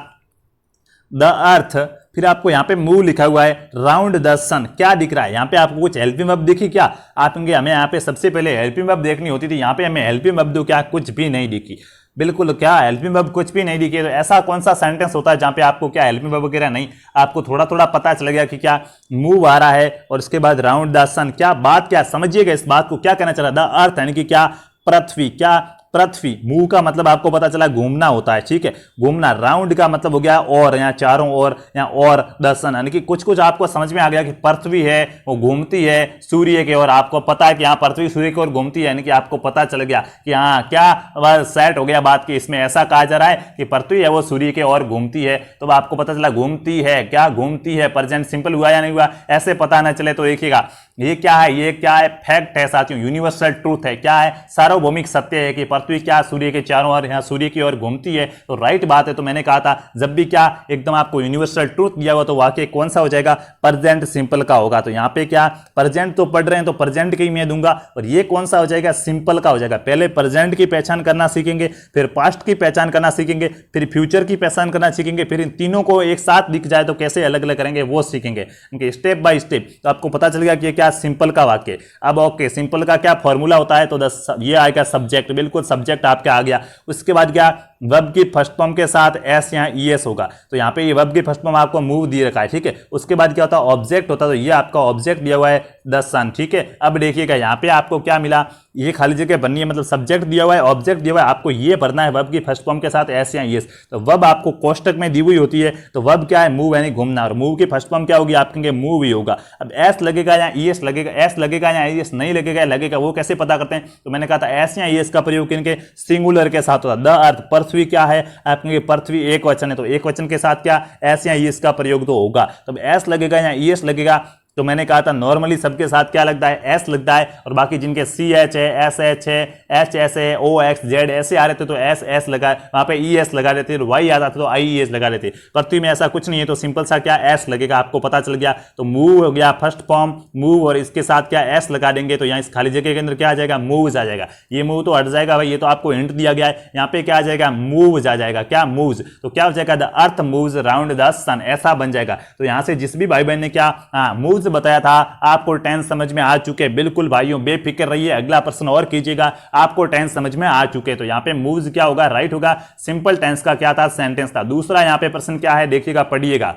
द अर्थ, फिर आपको यहां पे मूव लिखा हुआ है, राउंड द सन, क्या दिख रहा है यहां पे आपको, कुछ हेल्पिंग वर्ब दिखी क्या? आप कहेंगे हमें यहां पे सबसे पहले हेल्पिंग वर्ब देखनी होती थी, यहां पे हमें हेल्पिंग वर्ब दो, क्या कुछ भी नहीं दिखी, बिल्कुल क्या हेल्पिंग वर्ब कुछ भी नहीं दिखी। तो ऐसा कौन सा सेंटेंस होता है जहां पे आपको क्या हेल्पिंग वर्ब वगैरह नहीं, आपको थोड़ा थोड़ा पता चल गया कि क्या मूव आ रहा है और उसके बाद राउंड द सन, क्या बात, क्या समझिएगा इस बात को, क्या कहना चाह रहा है, द अर्थ यानी कि क्या पृथ्वी, क्या पृथ्वी, मूव का मतलब आपको पता चला घूमना होता है, ठीक है, घूमना। राउंड का मतलब हो गया और, यहाँ चारों ओर, यहाँ और दर्शन, यानी कि कुछ कुछ आपको समझ में आ गया कि पृथ्वी है वो घूमती है सूर्य के ओर, आपको पता है कि यहाँ पृथ्वी सूर्य की ओर घूमती है, यानी कि आपको पता चल गया कि हाँ क्या सेट हो गया बात की, इसमें ऐसा कहा जा रहा है कि पृथ्वी है वो सूर्य के ओर घूमती है। तो आपको पता चला घूमती है, क्या घूमती है, प्रेजेंट सिंपल हुआ या नहीं हुआ, ऐसे पता ना चले तो देखिएगा ये क्या है, ये क्या है, फैक्ट है साथियों, यूनिवर्सल ट्रूथ है, क्या है, सार्वभौमिक सत्य है कि पृथ्वी क्या सूर्य के चारों ओर, यहाँ सूर्य की ओर घूमती है, तो राइट बात है। तो मैंने कहा था जब भी क्या एकदम आपको यूनिवर्सल ट्रूथ दिया हुआ तो वाक्य कौन सा हो जाएगा, प्रेजेंट सिंपल का होगा। तो यहाँ पे क्या प्रेजेंट तो पढ़ रहे हैं तो प्रेजेंट की मैं दूंगा, और ये कौन सा हो जाएगा, सिंपल का हो जाएगा। पहले प्रेजेंट की पहचान करना सीखेंगे, फिर पास्ट की पहचान करना सीखेंगे, फिर फ्यूचर की पहचान करना सीखेंगे, फिर इन तीनों को एक साथ दिख जाए तो कैसे अलग अलग करेंगे वो सीखेंगे, स्टेप बाय स्टेप। तो आपको पता चल गया कि क्या सिंपल का वाक्य। अब ओके, सिंपल का क्या फॉर्मूला होता है, तो ये आएगा सब्जेक्ट, बिल्कुल सब्जेक्ट आपका आ गया। उसके बाद क्या वर्ब की फर्स्ट फॉर्म के साथ एस यहाँ ईएस होगा, तो यहाँ पे ये वर्ब की फर्स्ट फॉर्म आपको मूव दिए रखा है, ठीक है। उसके बाद क्या होता है, ऑब्जेक्ट होता है, तो ये आपका ऑब्जेक्ट दिया हुआ है द सन, ठीक है। अब देखिएगा यहाँ पे आपको क्या मिला, ये खाली जगह बननी है, मतलब सब्जेक्ट दिया हुआ है, ऑब्जेक्ट दिया हुआ है, आपको ये भरना है वर्ब की फर्स्ट फॉर्म के साथ एस या ईएस। तो वर्ब आपको कोष्टक में दी हुई होती है, तो वर्ब क्या है, मूव यानी घूमना, और मूव की फर्स्ट फॉर्म क्या होगी, आप कहेंगे मूव ही होगा। अब एस लगेगा या ईएस लगेगा, एस लगेगा या ईएस नहीं लगेगा, लगेगा वो कैसे पता करते हैं, तो मैंने कहा था एस या ईएस का प्रयोग किनके, सिंगुलर के साथ होता है। द अर्थ, पृथ्वी क्या है, आप कहेंगे पृथ्वी एक वचन है, तो एक वचन के साथ क्या एस या ईएस का प्रयोग तो होगा। तो एस लगेगा या ईएस लगेगा, तो मैंने कहा था नॉर्मली सबके साथ क्या लगता है, एस लगता है, और बाकी जिनके सी एच है, एस एच है, एच एस है, ओ एक्स जेड ऐसे आ रहे थे तो एस एस लगा, वहां पे ई एस लगा देते, वाई आता था तो आई ई एस लगा देते। पृथ्वी में ऐसा कुछ नहीं है, तो सिंपल सा क्या एस लगेगा, आपको पता चल गया। तो मूव हो गया फर्स्ट फॉर्म मूव, और इसके साथ क्या एस लगा देंगे, तो यहाँ इस खाली जगह के अंदर क्या आ जाएगा, मूव्स आ जाएगा। ये मूव तो हट जाएगा भाई, ये तो आपको हिंट दिया गया है, यहाँ पे क्या आ जाएगा, मूव्स आ जाएगा, क्या मूव्स, तो क्या हो जाएगा, the earth moves round the sun, ऐसा बन जाएगा। तो यहाँ से जिस भी भाई बहन ने क्या मूव्स बताया था, आपको टेंस समझ में आ चुके, बिल्कुल भाइयों बेफिक्र रहिए, अगला प्रश्न और कीजिएगा, आपको टेंस समझ में आ चुके। तो यहाँ पे मूव्स क्या होगा, राइट होगा। सिंपल टेंस का क्या था, सेंटेंस था। दूसरा यहाँ पे प्रश्न क्या है, देखिएगा पढ़िएगा,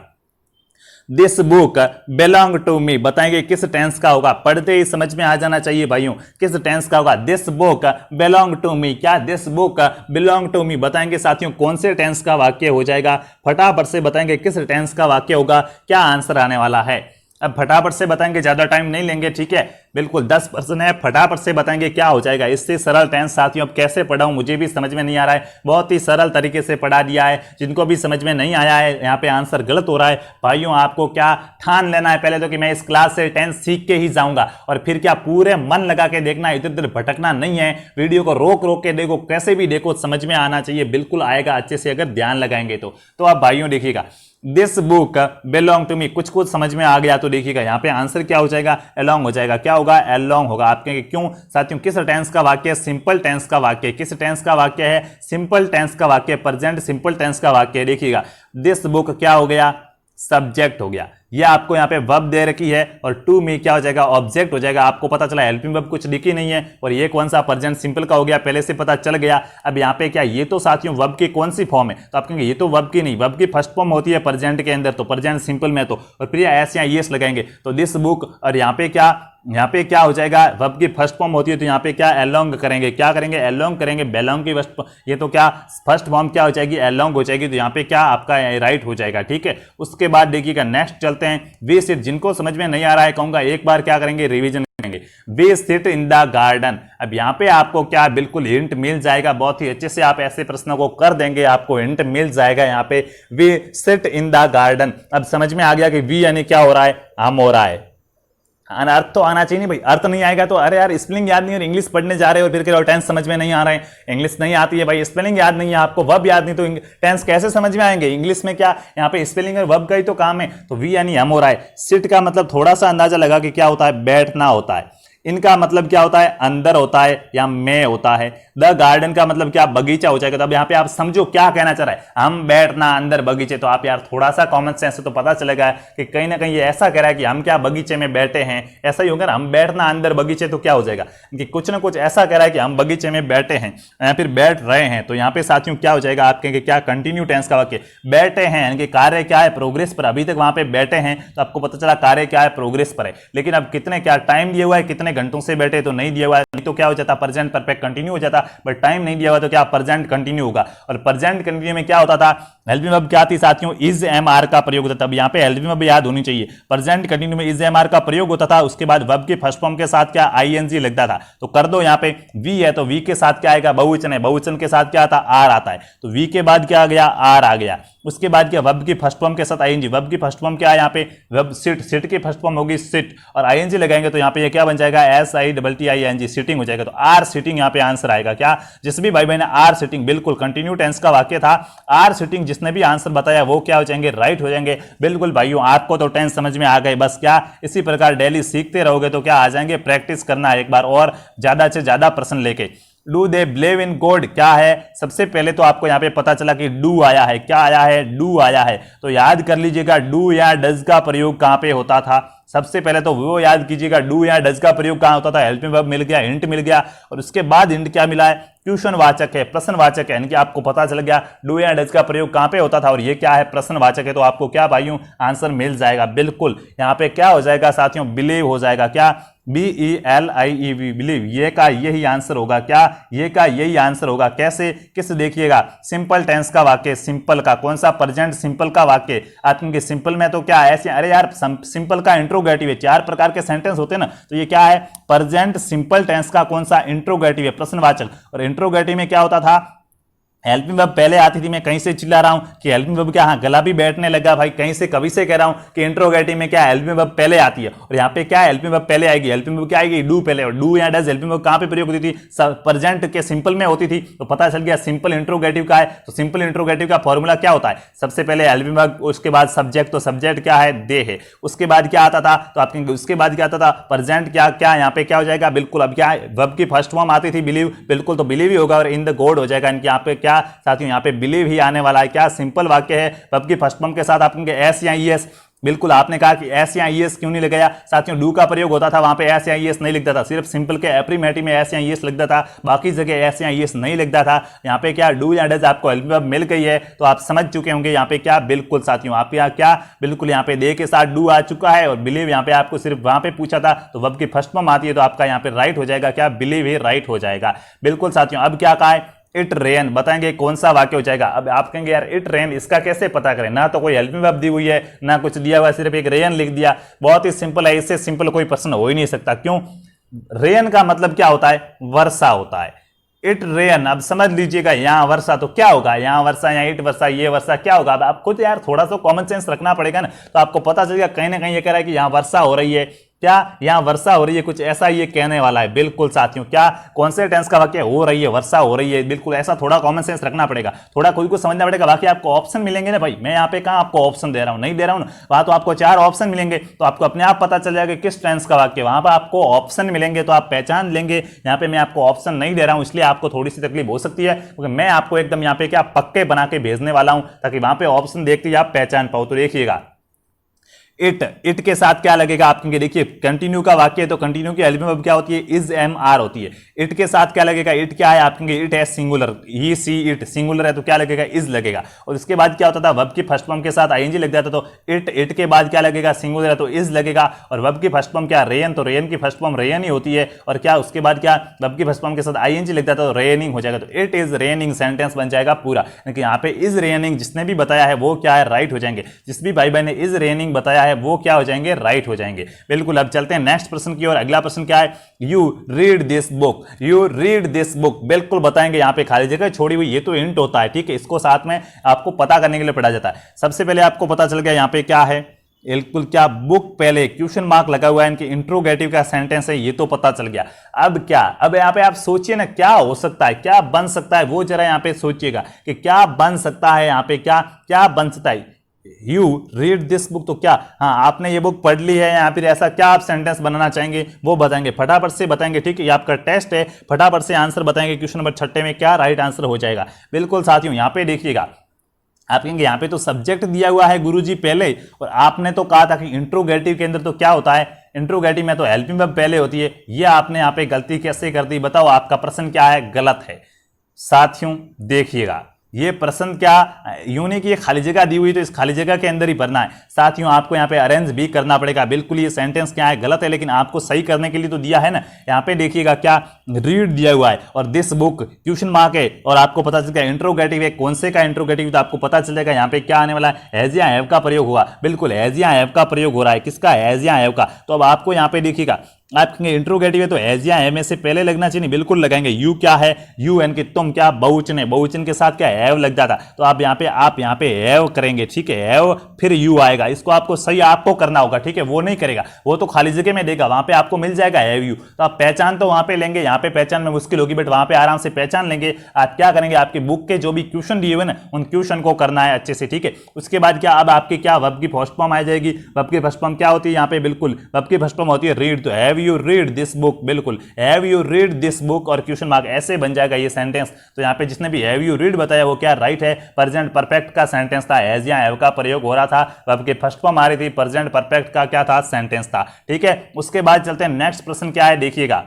this book belong to me, बताएंगे किस टेंस का होगा, पढ़ते ही समझ में आ जाना चाहिए भाइयों, किस टेंस का होगा, this book belong to me, क्या this book belong to me, बताएंगे साथियों कौन से टेंस का वाक्य हो जाएगा, फटाफट से बताएंगे किस टेंस का वाक्य होगा, क्या आंसर आने वाला है। अब फटाफट से बताएंगे, ज्यादा टाइम नहीं लेंगे, ठीक है, बिल्कुल 10 प्रश्न है, फटाफट से बताएंगे क्या हो जाएगा। इससे सरल टेंस साथियों अब कैसे पढ़ाऊं, मुझे भी समझ में नहीं आ रहा है, बहुत ही सरल तरीके से पढ़ा दिया है। जिनको भी समझ में नहीं आया है, यहाँ पे आंसर गलत हो रहा है, भाइयों आपको क्या ठान लेना है पहले तो कि मैं इस क्लास से टेंस सीख के ही जाऊंगा, और फिर क्या पूरे मन लगा के देखना, इधर उधर भटकना नहीं है, वीडियो को रोक रोक के देखो, कैसे भी देखो, समझ में आना चाहिए, बिल्कुल आएगा अच्छे से अगर ध्यान लगाएंगे तो आप भाइयों देखिएगा, this book belong to me, कुछ कुछ समझ में आ गया तो देखिएगा यहाँ पे आंसर क्या हो जाएगा, अलोंग हो जाएगा, क्या होगा, अलोंग होगा। आप कहेंगे क्यों साथियों, किस टेंस का वाक्य है, सिंपल टेंस का वाक्य, किस टेंस का वाक्य है, सिंपल टेंस का वाक्य, प्रेजेंट सिंपल टेंस का वाक्य। देखिएगा दिस बुक क्या हो गया, सब्जेक्ट हो गया, ये आपको यहाँ पे वर्ब दे रखी है, और टू मी क्या हो जाएगा, ऑब्जेक्ट हो जाएगा। आपको पता चला हेल्पिंग वर्ब कुछ लिखी नहीं है, और ये कौन सा प्रेजेंट सिंपल का हो गया, पहले से पता चल गया। अब यहाँ पे क्या, ये तो साथियों वर्ब की कौन सी फॉर्म है, तो आप कहेंगे ये तो वर्ब की नहीं, वर्ब की फर्स्ट फॉर्म होती है प्रेजेंट के अंदर, तो प्रेजेंट सिंपल में तो, और फिर एस या ईएस लगाएंगे तो दिस बुक, और यहाँ पे क्या हो जाएगा, वर्ब की फर्स्ट फॉर्म होती है तो यहाँ पे क्या अलोंग करेंगे, क्या करेंगे, अलोंग करेंगे, बेलोंग की ये तो क्या फर्स्ट फॉर्म क्या हो जाएगी, अलोंग हो जाएगी, तो यहाँ पे क्या आपका राइट हो जाएगा, ठीक है। उसके बाद देखिएगा नेक्स्ट चलते हैं, वे सिर्फ जिनको समझ में नहीं आ रहा है कहूंगा एक बार क्या करेंगे, रिवीजन करेंगे। जाएंगे, we sit in the garden. अब यहाँ पे आपको क्या बिल्कुल हिंट मिल जाएगा, बहुत ही अच्छे से आप ऐसे प्रश्नों को कर देंगे, आपको हिंट मिल जाएगा यहाँ पे, we sit in the garden. अब समझ में आ गया कि वी यानी क्या हो रहा है, हम हो रहा है। अर्थ तो आना चाहिए नहीं भाई, अर्थ नहीं आएगा तो अरे यार स्पेलिंग याद नहीं और इंग्लिश पढ़ने जा रहे हो फिर कह रहे हो टेंस समझ में नहीं आ रहे हैं, इंग्लिश नहीं आती है भाई, स्पेलिंग याद नहीं है आपको, वर्ब याद नहीं, तो टेंस कैसे समझ में आएंगे? इंग्लिश में क्या यहाँ पे स्पेलिंग और वर्ब का ही तो काम है। तो वी यानी हम हो रहा है, सिट का मतलब थोड़ा सा अंदाजा लगा कि क्या होता है, बैठना होता है। इनका मतलब क्या होता है, अंदर होता है या में होता है। द गार्डन का मतलब क्या, बगीचा हो जाएगा। तो अब यहाँ पे आप समझो क्या कहना चाह रहा है, हम बैठना अंदर बगीचे। तो आप यार थोड़ा सा कॉमन सेंस से तो पता चलेगा कि कहीं ना कहीं ये ऐसा कह रहा है कि हम क्या बगीचे में बैठे हैं, ऐसा ही होगा ना, हम बैठना अंदर बगीचे, तो क्या हो जाएगा कि कुछ ना कुछ ऐसा कह रहा है कि हम बगीचे में बैठे हैं या फिर बैठ रहे हैं। तो यहाँ पे साथियों क्या हो जाएगा, आप कहेंगे क्या, कंटिन्यू टेंस का वाक्य, बैठे हैं यानी कि कार्य क्या है, प्रोग्रेस पर। अभी तक वहां पे बैठे हैं तो आपको पता चला कार्य क्या है, प्रोग्रेस पर है। लेकिन अब कितने क्या टाइम दिया हुआ है, कितने घंटों से बैठे, तो नहीं दिया हुआ है, नहीं तो क्या हो जाता, प्रेजेंट परफेक्ट कंटिन्यू हो जाता, बट टाइम नहीं दिया हुआ तो क्या प्रेजेंट कंटिन्यू होगा। और प्रेजेंट कंटिन्यू में क्या होता था, हेल्पिंग वर्ब क्या थी साथियों, इज एम आर का प्रयोग होता था। अब यहाँ पे हेल्पिंग वर्ब याद होनी चाहिए, प्रेजेंट कंटिन्यू में इज एम आर का प्रयोग होता था। उसके बाद वर्ब के फर्स्ट फॉर्म के साथ क्या आईएनजी लगता था। तो कर दो यहाँ पे, वी है तो वी के साथ क्या आएगा, बहुवचन है, बहुवचन के साथ क्या आता, आर आता है। तो वी के बाद क्या आ गया, आर आ गया। उसके बाद क्या, वर्ब की फर्स्ट फॉर्म के साथ आईएनजी, वर्ब की फर्स्ट फॉर्म क्या है यहाँ पे, वर्ब सिट, सिट की फर्स्ट फॉर्म होगी सिट, और आईएनजी लगाएंगे तो यहाँ पे ये क्या बन जाएगा, SITTING, सिटिंग हो जाएगा। तो आर सिटिंग यहाँ पे आंसर आएगा। क्या, जिस भी भाई बहन आर सिटिंग, बिल्कुल कंटिन्यू टेंस का वाक्य था, आर सिटिंग जिसने भी आंसर बताया वो क्या हो जाएंगे, राइट हो जाएंगे। बिल्कुल भाइयों, आपको तो टेंस समझ में आ गए, बस क्या इसी प्रकार डेली सीखते रहोगे तो क्या आ जाएंगे, प्रैक्टिस करना एक बार और ज्यादा से ज्यादा प्रश्न लेके। Do they believe in God क्या है, सबसे पहले तो आपको यहां पे पता चला कि डू आया है, क्या आया है, डू आया है। तो याद कर लीजिएगा डू या डज का प्रयोग कहां पे होता था, सबसे पहले तो वो याद कीजिएगा, डू या डज का प्रयोग कहां होता था, हेल्पिंग वर्ब मिल गया, हिंट मिल गया, और उसके बाद हिंट क्या मिला है, क्वेश्चनवाचक है, प्रश्नवाचक है, यानी कि आपको पता चल गया डू या डज का प्रयोग कहां पे होता था और ये क्या है, प्रश्नवाचक है। तो आपको क्या भाइयों आंसर मिल जाएगा। बिल्कुल यहाँ पे क्या हो जाएगा साथियों, बिलीव हो जाएगा। क्या, BELIEV, बिलीव, ये का यही आंसर होगा। क्या, ये का यही आंसर होगा। कैसे, किस, देखिएगा, सिंपल टेंस का वाक्य, सिंपल का कौन सा, प्रेजेंट सिंपल का वाक्य। आपके सिंपल में तो क्या ऐसे, अरे यार सिंपल का इंट्रोगेटिव है, 4 प्रकार के सेंटेंस होते हैं ना, तो ये क्या है, प्रेजेंट सिंपल टेंस का कौन सा, इंट्रोगेटिव है, प्रश्नवाचक। और इंट्रोगेटिव में क्या होता था, हेल्पिंग वर्ब पहले आती थी। मैं कहीं से चिल्ला रहा हूं कि हेल्पिंग वर्ब क्या, हाँ गला भी बैठने लगा भाई, कहीं से कभी से कह रहा हूं कि इंट्रोगेटिव में क्या हेल्पिंग वर्ब पहले आती है, और यहाँ पे क्या हेल्पिंग वर्ब पहले आएगी। हेल्पिंग वर्ब क्या आएगी, डू पहले, और डू या डज हेल्पिंग वर्ब कहां पे प्रयोग होती थी, प्रेजेंट के सिंपल में होती थी। तो पता चल गया सिंपल इंट्रोगेटिव का है। तो सिंपल इंट्रोगेटिव का फॉर्मूला क्या होता है, सबसे पहले हेल्पिंग वर्ब, उसके बाद सब्जेक्ट, तो सब्जेक्ट क्या है, दे है। उसके बाद क्या आता था, तो आपके उसके बाद क्या आता था, प्रेजेंट, क्या क्या यहाँ पे क्या हो जाएगा, बिल्कुल अब क्या है, वर्ब की फर्स्ट फॉर्म आती थी बिलीव, बिल्कुल तो बिलीव ही होगा, और इन द गॉड हो जाएगा। इनके यहाँ पे क्या साथियों, यहाँ पे बिलीव ही आने वाला है। क्या, सिंपल वाक्य है, वर्ब की फर्स्ट फॉर्म के साथ आपके एस या ईएस, बिल्कुल आपने कहा कि एस या ईएस क्यों नहीं लगाया साथियों, डू का प्रयोग होता था, वहां पे एस या ईएस नहीं लिखता था, सिर्फ सिंपल के एप्रीमेटिव में एस या ईएस लिखता था, बाकी जगह एस या ईएस नहीं लिखता था। यहाँ पे क्या, डू या डज आपको हेल्पिंग वर्ब मिल गई है, तो आप समझ चुके होंगे यहाँ पे क्या, बिल्कुल साथियों आप यहाँ क्या, बिल्कुल यहाँ पे दे के साथ डू आ चुका है, और बिलीव यहाँ पे आपको सिर्फ वहां पे पूछा था, तो वर्ब की फर्स्ट फॉर्म आती है, तो आपका यहाँ पे राइट हो जाएगा। क्या, बिलीव ही राइट हो जाएगा। बिल्कुल साथियों, अब क्या कहा है, इट रेन, बताएंगे कौन सा वाक्य हो जाएगा। अब आप कहेंगे यार इट रेन, इसका कैसे पता करें, ना तो कोई हेल्पिंग वर्ब दी हुई है, ना कुछ दिया हुआ है, सिर्फ एक रेन लिख दिया। बहुत ही सिंपल है, इससे सिंपल कोई प्रश्न हो ही नहीं सकता। क्यों, रेन का मतलब क्या होता है, वर्षा होता है। इट रेन, अब समझ लीजिएगा, यहाँ वर्षा तो क्या होगा, यहाँ वर्षा, यहाँ इट वर्षा, ये वर्षा क्या होगा। अब आप खुद यार थोड़ा सा कॉमन सेंस रखना पड़ेगा ना, तो आपको पता चलेगा कहीं ना कहीं ये कह रहा है कि यहाँ वर्षा हो रही है, क्या यहाँ वर्षा हो रही है, कुछ ऐसा ये कहने वाला है। बिल्कुल साथियों, क्या कौन से टेंस का वाक्य, हो रही है, वर्षा हो रही है, बिल्कुल ऐसा थोड़ा कॉमन सेंस रखना पड़ेगा, थोड़ा खुद को समझना पड़ेगा। बाकी आपको ऑप्शन मिलेंगे ना भाई, मैं यहाँ पे कहाँ आपको ऑप्शन दे रहा हूँ, नहीं दे रहा हूँ ना, वहां तो आपको 4 ऑप्शन मिलेंगे, तो आपको अपने आप पता चल जाएगा किस टेंस का वाक्य, वहां पर आपको ऑप्शन मिलेंगे तो आप पहचान लेंगे। यहाँ पे मैं आपको ऑप्शन नहीं दे रहा हूँ, इसलिए आपको थोड़ी सी तकलीफ हो सकती है, क्योंकि मैं आपको एकदम यहाँ पे क्या पक्के बना के भेजने वाला हूँ, ताकि वहां पे ऑप्शन देखते ही आप पहचान पाओ। तो देखिएगा, इट के साथ क्या लगेगा आपके, देखिए कंटिन्यू का वाक्य है, तो कंटिन्यू की हेल्पिंग वर्ब क्या होती है, इज एम आर होती है। इट के साथ क्या लगेगा, इट क्या है आपके, इट है singular, he see it singular है, तो क्या लगेगा, इज लगेगा। और इसके बाद क्या होता था, वर्ब की फर्स्ट फॉर्म के साथ आईएनजी लग जाता, तो इट के बाद क्या लगेगा, सिंगुलर है तो इज लगेगा। और वर्ब की फर्स्ट फॉर्म क्या, रेन, तो रेन की फर्स्ट फॉर्म रेन ही होती है, और क्या उसके बाद क्या, वर्ब की फर्स्ट फॉर्म के साथ आईएनजी लग जाता, तो रेनिंग हो जाएगा। तो इट इज रेनिंग सेंटेंस बन जाएगा पूरा, यानी कि यहाँ पे इज रेनिंग जिसने भी बताया है वो क्या है, राइट हो जाएंगे। जिस भी भाई बहन ने इज रेनिंग बताया है है वो क्या हो जाएंगे, राइट हो जाएंगे। बिल्कुल, अब चलते हैं नेक्स्ट प्रश्न की ओर। अगला प्रश्न क्या है, you read this book, you read this book, बिल्कुल बताएंगे। यहां पे खाली जगह छोड़ी हुई, ये तो हिंट होता है, ठीक है, इसको साथ में आपको पता करने के लिए पढ़ा जाता है। सबसे पहले आपको पता चल गया यहां पे क्या है, बिल्कुल क्या, बुक पहले क्वेश्चन मार्क लगा हुआ है, इनकी इंट्रोगेटिव का सेंटेंस है, ये तो पता चल गया। अब क्या, अब यहाँ पे आप सोचिए ना क्या हो सकता है, क्या बन सकता है, वो जरा यहाँ पे सोचिएगा कि क्या बन सकता है, यहाँ पे क्या क्या बन सकता है। यू रीड दिस बुक, तो क्या, हाँ आपने ये बुक पढ़ ली है, या फिर ऐसा क्या आप सेंटेंस बनाना चाहेंगे वो बताएंगे, फटाफट से बताएंगे, ठीक है, ये आपका टेस्ट है, फटाफट से आंसर बताएंगे। क्वेश्चन नंबर 6 में क्या राइट आंसर हो जाएगा। बिल्कुल साथियों, यहाँ पे देखिएगा, आप कहेंगे यहाँ पे तो सब्जेक्ट दिया हुआ है गुरुजी पहले, और आपने तो कहा था कि इंट्रोगेटिव के अंदर तो क्या होता है, इंट्रोगेटिव में तो हेल्पिंग वर्ब पहले होती है, ये आपने यहाँ पे गलती कैसे कर दी, बताओ आपका प्रश्न क्या है, गलत है। साथियों देखिएगा, ये प्रश्न क्या, यूं नहीं कि ये खाली जगह दी हुई तो इस खाली जगह के अंदर ही भरना है। साथियों आपको यहाँ पे अरेंज भी करना पड़ेगा। बिल्कुल ये सेंटेंस क्या है, गलत है, लेकिन आपको सही करने के लिए तो दिया है ना। यहाँ पे देखिएगा क्या, रीड दिया हुआ है और दिस बुक क्वेश्चन मार्क है, और आपको पता चल गया इंट्रोगेटिव है, कौन से का इंट्रोगेटिव, तो आपको पता चल जाएगा यहाँ पे क्या आने वाला है, हैज या हैव का प्रयोग होगा। बिल्कुल हैज या हैव का प्रयोग हो रहा है, किसका, हैज या हैव का। तो अब आपको यहाँ पे देखिएगा, आप कहेंगे इंट्रोगेटिव है तो हैज या हैव में से पहले लगना चाहिए, नहीं, बिल्कुल लगाएंगे। यू क्या है, यू एन की तुम, क्या बहुवचन है, बहुवचन के साथ क्या हैव लग जाता, तो आप यहाँ पे हैव करेंगे, ठीक है, हैव फिर यू आएगा, इसको आपको सही आपको करना होगा, ठीक है, वो नहीं करेगा, वो तो खाली जगह में देगा, वहां पे आपको मिल जाएगा हैव यू, तो आप पहचान तो वहां पे लेंगे, यहाँ पे पहचान में मुश्किल होगी, बट वहां पे आराम से पहचान लेंगे। आप क्या करेंगे, आपकी बुक के जो भी क्वेश्चन दिए हुए ना, उन क्वेश्चन को करना है अच्छे से, ठीक है। उसके बाद क्या, अब आपकी क्या वर्ब की फर्स्ट फॉर्म आ जाएगी। वर्ब की फर्स्ट फॉर्म क्या होती है यहाँ पे, बिल्कुल वर्ब की फर्स्ट फॉर्म होती है रीड, तो have you read this book, बिल्कुल have you read this book और क्वेश्चन मार्क, ऐसे बन जाएगा ये सेंटेंस। तो यहाँ पे जिसने भी हैव यू रीड बताया वो क्या राइट है, प्रेजेंट परफेक्ट का सेंटेंस था, हैज या हैव का प्रयोग हो रहा था, वर्ब की फर्स्ट फॉर्म आ रही थी, प्रेजेंट परफेक्ट का क्या था, सेंटेंस था, ठीक है। उसके बाद चलते हैं नेक्स्ट प्रश्न क्या है, देखिएगा,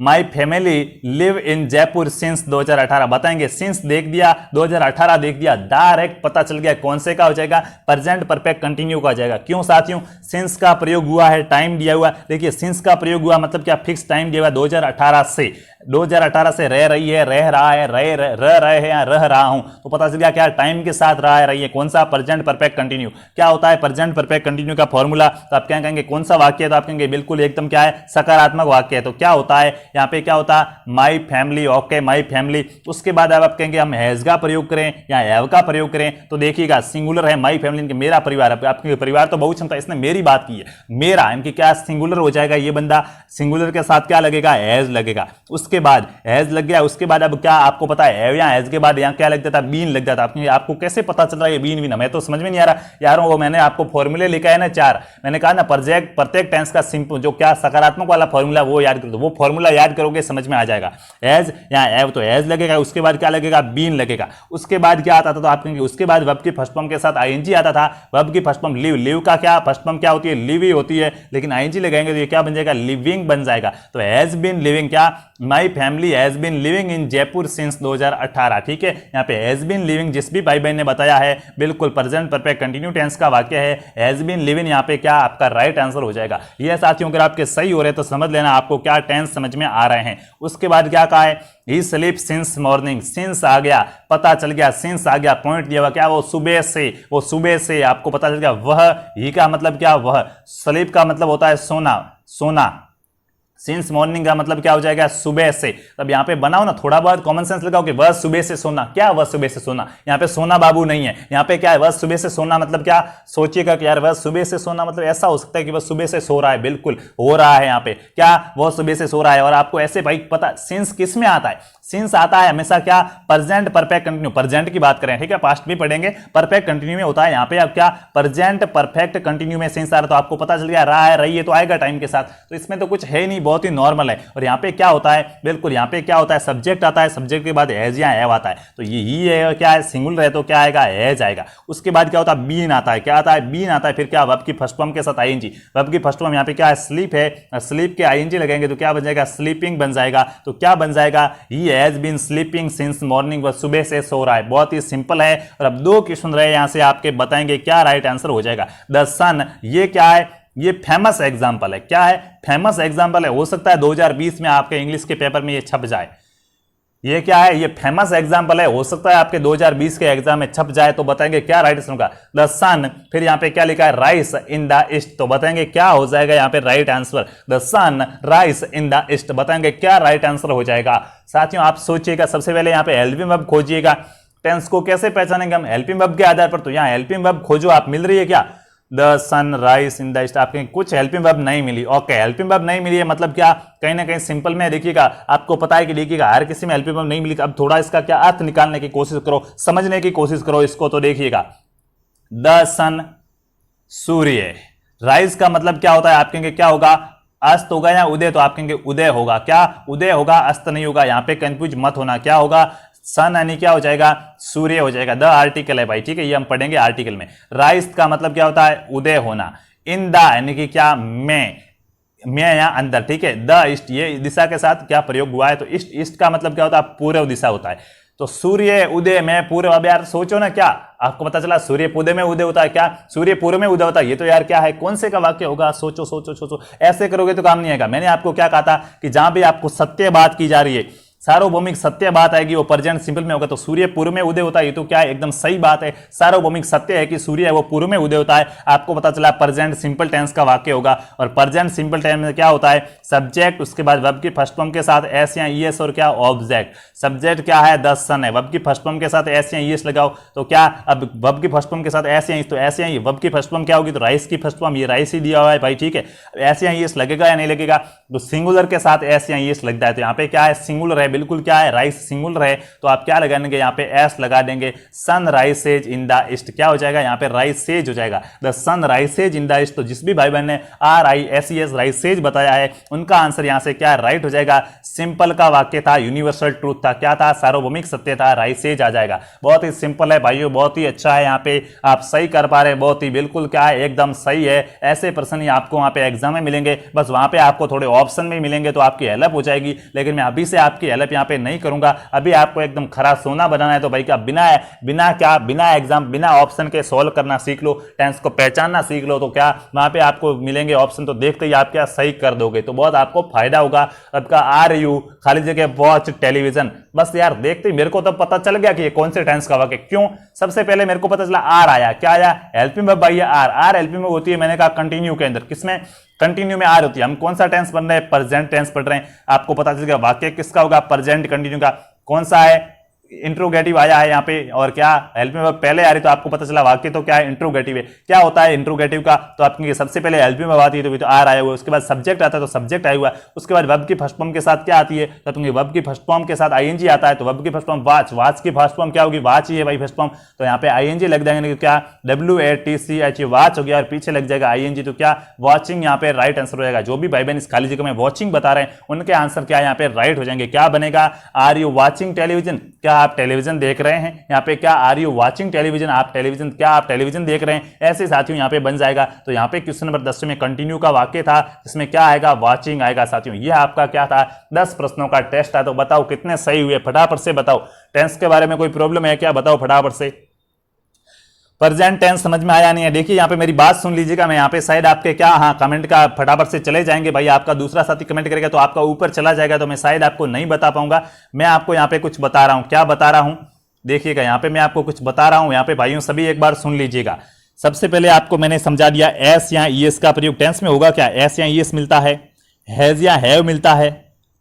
my family live in Jaipur since 2018, बताएंगे सिंस देख दिया, 2018 देख दिया, डायरेक्ट पता चल गया कौन से का हो जाएगा, प्रेजेंट परफेक्ट कंटिन्यू का हो जाएगा। क्यों साथियों, सिंस का प्रयोग हुआ है, टाइम दिया हुआ, देखिए सिंस का प्रयोग हुआ मतलब क्या, फिक्स टाइम दिया हुआ, 2018 से रह रही है, रह रहा है, रह रहे हैं या रह रहा हूं, तो पता चल गया क्या, टाइम के साथ रहा है, रही है, कौन सा, प्रेजेंट परफेक्ट कंटिन्यू। क्या होता है प्रेजेंट परफेक्ट कंटिन्यू का फॉर्मूला, तो आप क्या कहेंगे, कौन सा वाक्य है, तो आप कहेंगे बिल्कुल एकदम क्या है, सकारात्मक वाक्य है। तो क्या होता है यहाँ पे, क्या होता है, my family, okay my family. उसके बाद अब आप कहेंगे हम हैज का प्रयोग करें या हैव का प्रयोग करें, तो देखिएगा सिंगुलर है माई फैमिली, मेरा परिवार, आपके परिवार तो बहुवचन था, इसने मेरी बात की है, मेरा, इनकी क्या सिंगुलर हो जाएगा, ये बंदा सिंगुलर के साथ क्या लगेगा, हैज लगेगा। उसके बाद हैज लग गया, उसके बाद अब क्या आपको पता है, हैव या हैज के बाद यहाँ क्या लग जाता है, बीन लग जाता है। आपको कैसे पता चल रहा है ये बीन बीन, हमें तो समझ में नहीं आ रहा यार। वो मैंने आपको फॉर्मूले लिखा है ना 4, मैंने कहा ना प्रत्येक टेंस का सिंपल जो क्या सकारात्मक वाला फॉर्मूला वो याद करो, वो फॉर्मूला याद करोगे समझ में आ जाएगा। हैज या हैव, तो हैज लगेगा, उसके बाद क्या लगेगा, बीन लगेगा। उसके बाद क्या आता था, तो आप कहेंगे उसके बाद वर्ब की फर्स्ट फॉर्म के साथ आईएनजी आता था, वर्ब की फर्स्ट फॉर्म लिव, लिव का क्या फर्स्ट फॉर्म क्या होती है, लिव ही होती है, लेकिन आईएनजी लगाएंगे तो ये क्या बन जाएगा, लिविंग बन जाएगा। तो हैज बीन लिविंग, क्या my family has been living in Jaipur since 2018, ठीक है। यहाँ पे हैज बीन लिविंग जिस भी भाई बहन ने बताया है बिल्कुल प्रेजेंट परफेक्ट कंटिन्यू टेंस का वाक्य है, हैज बीन लिविंग, यहाँ पे क्या आपका राइट आंसर हो जाएगा। ये साथियों अगर आपके सही हो रहे तो समझ लेना आपको क्या टेंस समझ में आ रहे हैं। उसके बाद क्या कहा है, ही स्लीप सिंस मॉर्निंग, सिंस आ गया, पता चल गया, सिंस आ गया, पॉइंट दिया हुआ, क्या वो सुबह से आपको पता चल गया। वह, ही का मतलब क्या, वह, स्लीप का मतलब होता है सोना, सिंस मॉर्निंग का मतलब क्या हो जाएगा, सुबह से। तब यहाँ पे बनाओ ना, थोड़ा बहुत कॉमन सेंस लगाओ कि वह सुबह से सोना, क्या वह सुबह से सोना, यहाँ पे सोना बाबू नहीं है, यहाँ पे क्या है, वह सुबह से सोना मतलब क्या, सोचिएगा कि यार वह सुबह से सोना मतलब ऐसा हो सकता है कि वह सुबह से सो रहा है, बिल्कुल हो रहा है यहाँ पे क्या, वह सुबह से सो रहा है। और आपको ऐसे भाई पता सिंस किस में आता है, सिंस आता है हमेशा क्या, प्रेजेंट परफेक्ट कंटिन्यू, प्रेजेंट की बात करें, ठीक है, पास्ट भी पढ़ेंगे, परफेक्ट कंटिन्यू में होता है। यहाँ पे आप क्या, प्रेजेंट परफेक्ट कंटिन्यू में सिंस आ रहा, तो आपको पता चल गया रहा है, रही है तो आएगा टाइम के साथ, तो इसमें तो कुछ है नहीं, बहुत ही नॉर्मल है। और यहाँ पे क्या होता है, बिल्कुल यहाँ पे क्या होता है, सब्जेक्ट आता है, सब्जेक्ट के बाद हैज या हैव आता है, तो ये ही है क्या है, सिंगुलर है तो क्या आएगा, हैज आएगा। उसके बाद क्या होता है, बीन आता है, क्या आता है, बीन आता है, फिर क्या, वर्ब की फर्स्ट फॉर्म के साथ आईएनजी, वर्ब की फर्स्ट फॉर्म यहाँ पे क्या है, स्लीप है, स्लीप के आईएनजी लगेंगे तो क्या बन जाएगा, स्लीपिंग बन जाएगा। तो क्या बन जाएगा, he has been sleeping since morning, वह सुबह से सो रहा है। बहुत ही सिंपल है। और अब 2 क्वेश्चन रहे यहां से आपके, बताएंगे क्या राइट आंसर हो जाएगा। द सन, ये क्या है, ये फेमस एग्जांपल है, क्या है, फेमस एग्जांपल है, हो सकता है 2020 में आपके इंग्लिश के पेपर में ये छप जाए। ये क्या है, ये फेमस एग्जांपल है, हो सकता है आपके 2020 के एग्जाम में छप जाए, तो बताएंगे क्या राइट आंसर होगा, द सन, फिर यहाँ पे क्या लिखा है, राइस इन द ईस्ट, तो बताएंगे क्या हो जाएगा यहाँ पे right answer, the sun rise in the east, बताएंगे क्या राइट आंसर हो जाएगा। साथियों आप सोचिएगा, सबसे पहले यहाँ पे हेल्पिंग वर्ब खोजिएगा। टेंस को कैसे पहचानेंगे हम, हेल्पिंग वर्ब के आधार पर, तो यहाँ हेल्पिंग वर्ब खोजो आप, मिल रही है क्या, the sun rise in the east, आपके कुछ हेल्पिंग वर्ब नहीं मिली। ओके, हेल्पिंग वर्ब नहीं मिली है मतलब क्या, कहीं ना कहीं सिंपल में देखिएगा, आपको पता है कि देखिएगा हर किसी में हेल्पिंग वर्ब नहीं मिली, अब थोड़ा इसका क्या अर्थ निकालने की कोशिश करो, समझने की कोशिश करो इसको। तो देखिएगा द सन सूर्य, राइज का मतलब क्या होता है, आप कहेंगे क्या होगा, अस्त होगा या उदय, तो आप कहेंगे उदय होगा, क्या उदय होगा, अस्त नहीं होगा, यहां पे कंफ्यूज मत होना, क्या होगा, सन यानी क्या हो जाएगा, सूर्य हो जाएगा, द आर्टिकल है भाई, ठीक है, ये हम पढ़ेंगे आर्टिकल में। राइज का मतलब क्या होता है, उदय होना, इन द यानी कि क्या, में यहां अंदर, ठीक है, द ईस्ट ये दिशा के साथ क्या प्रयोग हुआ है, तो ईस्ट, ईस्ट का मतलब क्या होता है, पूर्व दिशा होता है, तो सूर्य उदय में पूर्व। अब यार सोचो ना, क्या आपको पता चला सूर्य उदय में उदय होता है, क्या सूर्य पूर्व में उदय होता है, ये तो यार क्या है, कौन से का वाक्य होगा, सोचो सोचो सोचो, ऐसे करोगे तो काम नहीं आएगा। मैंने आपको क्या कहा था कि जहां भी आपको सत्य बात की जा रही है, सार्वभौमिक सत्य बात आएगी, वो प्रेजेंट सिंपल में होगा, तो सूर्य पूर्व में उदय होता है, ये तो क्या है, एकदम सही बात है, सार्वभौमिक सत्य है कि सूर्य है वो पूर्व में उदय होता है। आपको पता चला प्रेजेंट सिंपल टेंस का वाक्य होगा, और प्रेजेंट सिंपल टेंस में क्या होता है, सब्जेक्ट, उसके बाद वर्ब की फर्स्ट फॉर्म के साथ एस या ईएस, और क्या ऑब्जेक्ट। सब्जेक्ट क्या है, द सन है, वर्ब की फर्स्ट फॉर्म के साथ एस या ईएस लगाओ, तो क्या, अब वर्ब की फर्स्ट फॉर्म के साथ एस या ईएस, तो एस या ई, वर्ब की फर्स्ट फॉर्म क्या होगी, तो राइस की फर्स्ट फॉर्म, ये राइस ही दिया हुआ है भाई, ठीक है, एस या ईएस लगेगा या नहीं लगेगा, तो सिंगुलर के साथ एस या ईएस लगता है, तो यहाँ पे क्या है, सिंगुलर है, बिल्कुल क्या है, राइस सिंगुलर है, तो आप क्या लगाएंगे, यहाँ पे एस लगा देंगे, सन राइसेज इन द ईस्ट, क्या हो जाएगा, यहाँ पे राइसेज हो जाएगा, the sun rises in the east. तो जिस भी भाई बहन ने RISES राइसेज बताया है, उनका आंसर यहाँ से क्या राइट हो जाएगा। सिंपल का वाक्य था, यूनिवर्सल ट्रूथ था, क्या था, सार्वभौमिक सत्य था, राइसेज आ जाएगा। बहुत ही सिंपल है भाइयों, बहुत ही अच्छा है, यहाँ पे आप सही कर पा रहे हैं, बहुत ही बिल्कुल क्या है, एकदम सही है। ऐसे प्रश्न ही आपको वहां पे एग्जाम में मिलेंगे, बस वहां पे आपको थोड़े ऑप्शन में मिलेंगे, तो आपकी हेल्प हो जाएगी, लेकिन मैं अभी से आपकी हेल्प यहाँ पे नहीं करूंगा। अभी आपको एकदम खरा सोना बनाना है, तो भाई क्या, बिना एग्जाम, बिना ऑप्शन के सॉल्व करना सीख लो, टेंस को पहचानना सीख लो, तो क्या वहां पे आपको मिलेंगे ऑप्शन, तो देखते ही आप क्या सही कर दोगे, तो बहुत आपको फायदा होगा। आपका आर यू खाली जगह वॉच टेलीविजन, बस यार देखते ही मेरे को तो पता चल गया कि ये कौन से टेंस का वाक्य, क्यों, सबसे पहले मेरे को पता चला आर आया, क्या आया, हेल्पिंग वर्ब आई है, आर हेल्पिंग वर्ब होती है, मैंने कहा कंटिन्यू के अंदर, किसमें, कंटिन्यू में आर होती है। हम कौन सा टेंस पढ़ रहे हैं, प्रेजेंट टेंस पढ़ रहे हैं, आपको पता चल गया वाक्य किसका होगा, प्रेजेंट कंटिन्यू का, कौन सा है, इंट्रोगेटिव आया है यहाँ पे, और क्या हेल्पिंग वर्ब पहले आ रही, तो आपको पता चला वाक्य तो क्या है, इंट्रोगेटिव है। क्या होता है इंट्रोगेटिव का, तो आपके सबसे पहले हेल्पिंग वर्ब आती है, तो आर आया हुआ, उसके बाद सब्जेक्ट आता है, तो सब्जेक्ट आया हुआ, उसके बाद वर्ब की फर्स्ट फॉर्म के साथ क्या आती है, तो आपके वर्ब की फर्स्ट फॉर्म के साथ आईएनजी आता है, तो वर्ब की फर्स्ट फॉर्म वाच, वाच की फर्स्ट फॉर्म क्या होगी, वाच ही है भाई फर्स्ट फॉर्म, तो यहाँ पे आईएनजी लग जाएंगे, क्या WATCH वाच हो गया, और पीछे लग जाएगा आईएनजी, तो क्या वॉचिंग यहाँ पे राइट आंसर हो जाएगा। जो भी भाई बहन इस खाली जगह में वॉचिंग बता रहे हैं, उनके आंसर क्या यहाँ पे राइट हो जाएंगे। क्या बनेगा, आर यू वॉचिंग टेलीविजन, क्या आप टेलीविजन देख रहे हैं, यहाँ पे क्या, आर यू वॉचिंग टेलीविजन, आप टेलीविजन, क्या आप टेलीविजन देख रहे हैं, ऐसे साथियों यहाँ पे बन जाएगा। तो यहाँ पे क्वेश्चन नंबर 10 में कंटिन्यू का वाक्य था, इसमें क्या आएगा, वॉचिंग आएगा। साथियों ये आपका क्या था, 10 प्रश्नों का टेस्ट था, तो बताओ कितने सही हुए, फटाफट से बताओ। टेंस के बारे में कोई प्रॉब्लम है क्या, बताओ फटाफट से। प्रेजेंट टेंस समझ में आया नहीं है, देखिए यहाँ पे मेरी बात सुन लीजिएगा, मैं यहाँ पे शायद आपके क्या, हाँ कमेंट का फटाफट से चले जाएंगे भाई, आपका दूसरा साथी कमेंट करेगा तो आपका ऊपर चला जाएगा, तो मैं शायद आपको नहीं बता पाऊंगा। मैं आपको यहाँ पे कुछ बता रहा हूँ, क्या बता रहा हूँ, देखिएगा यहाँ पे मैं आपको कुछ बता रहा हूँ, यहाँ पे भाइयों सभी एक बार सुन लीजिएगा। सबसे पहले आपको मैंने समझा दिया, एस या ईएस का प्रयोग टेंस में होगा क्या, एस या ईएस मिलता है, हैज या हैव मिलता है,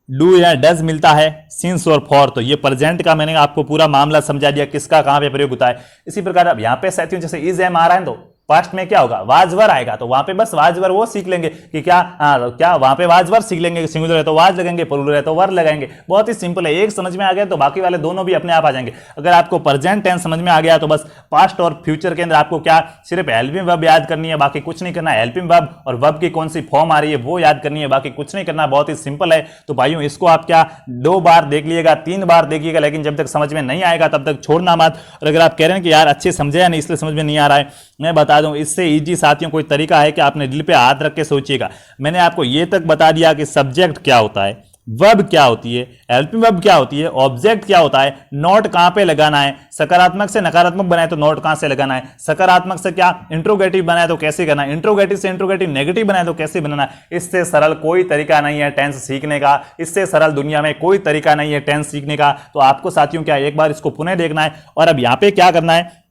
डू या डज मिलता है, सिंस और फॉर। तो ये प्रेजेंट का मैंने आपको पूरा मामला समझा दिया, किसका कहां पे प्रयोग होता है। इसी प्रकार अब यहाँ पे साथियों जैसे इज एम आ रहा है, तो पास्ट में क्या होगा, वाजवर आएगा, तो वहां पे बस वाजवर वो सीख लेंगे कि क्या, क्या वहां पे वाजवर सीख लेंगे, सिंगुलर है तो वाज लगेंगे, प्लूरल है तो वर लगाएंगे। बहुत ही सिंपल है, एक समझ में आ गया तो बाकी वाले दोनों भी अपने आप आ जाएंगे। अगर आपको प्रेजेंट टेंस समझ में आ गया तो बस पास्ट और फ्यूचर के अंदर आपको क्या, सिर्फ हेल्पिंग वर्ब याद करनी है, बाकी कुछ नहीं करना। हेल्पिंग वर्ब और वर्ब की कौन सी फॉर्म आ रही है वो याद करनी है, बाकी कुछ नहीं करना, बहुत ही सिंपल है। तो भाइयों इसको आप क्या 2 बार देख लीजिएगा, 3 बार देखिएगा, लेकिन जब तक समझ में नहीं आएगा तब तक छोड़ना मत। और अगर आप कह रहे हैं कि यार अच्छे समझे या नहीं इसलिए समझ में नहीं आ रहा है, मैं बता दूं इससे इजी साथियों कोई तरीका है कि आपने दिल पे हाथ रख के सोचिएगा। मैंने आपको ये तक बता दिया कि सब्जेक्ट क्या होता है, वर्ब क्या होती है, हेल्पिंग वर्ब क्या होती है, ऑब्जेक्ट क्या होता है, नोट कहां पे लगाना है, सकारात्मक से नकारात्मक बनाए तो नोट कहां से लगाना है, सकारात्मक से क्या इंट्रोगेटिव बनाए तो कैसे करना है, इंट्रोगेटिव से इंट्रोगेटिव नेगेटिव बनाए तो कैसे बनाना है। इससे सरल कोई तरीका नहीं है टेंस सीखने का, इससे सरल दुनिया में कोई तरीका नहीं है टेंस सीखने का। तो आपको साथियों क्या एक बार इसको पुनः देखना है और अब यहां पे क्या करना है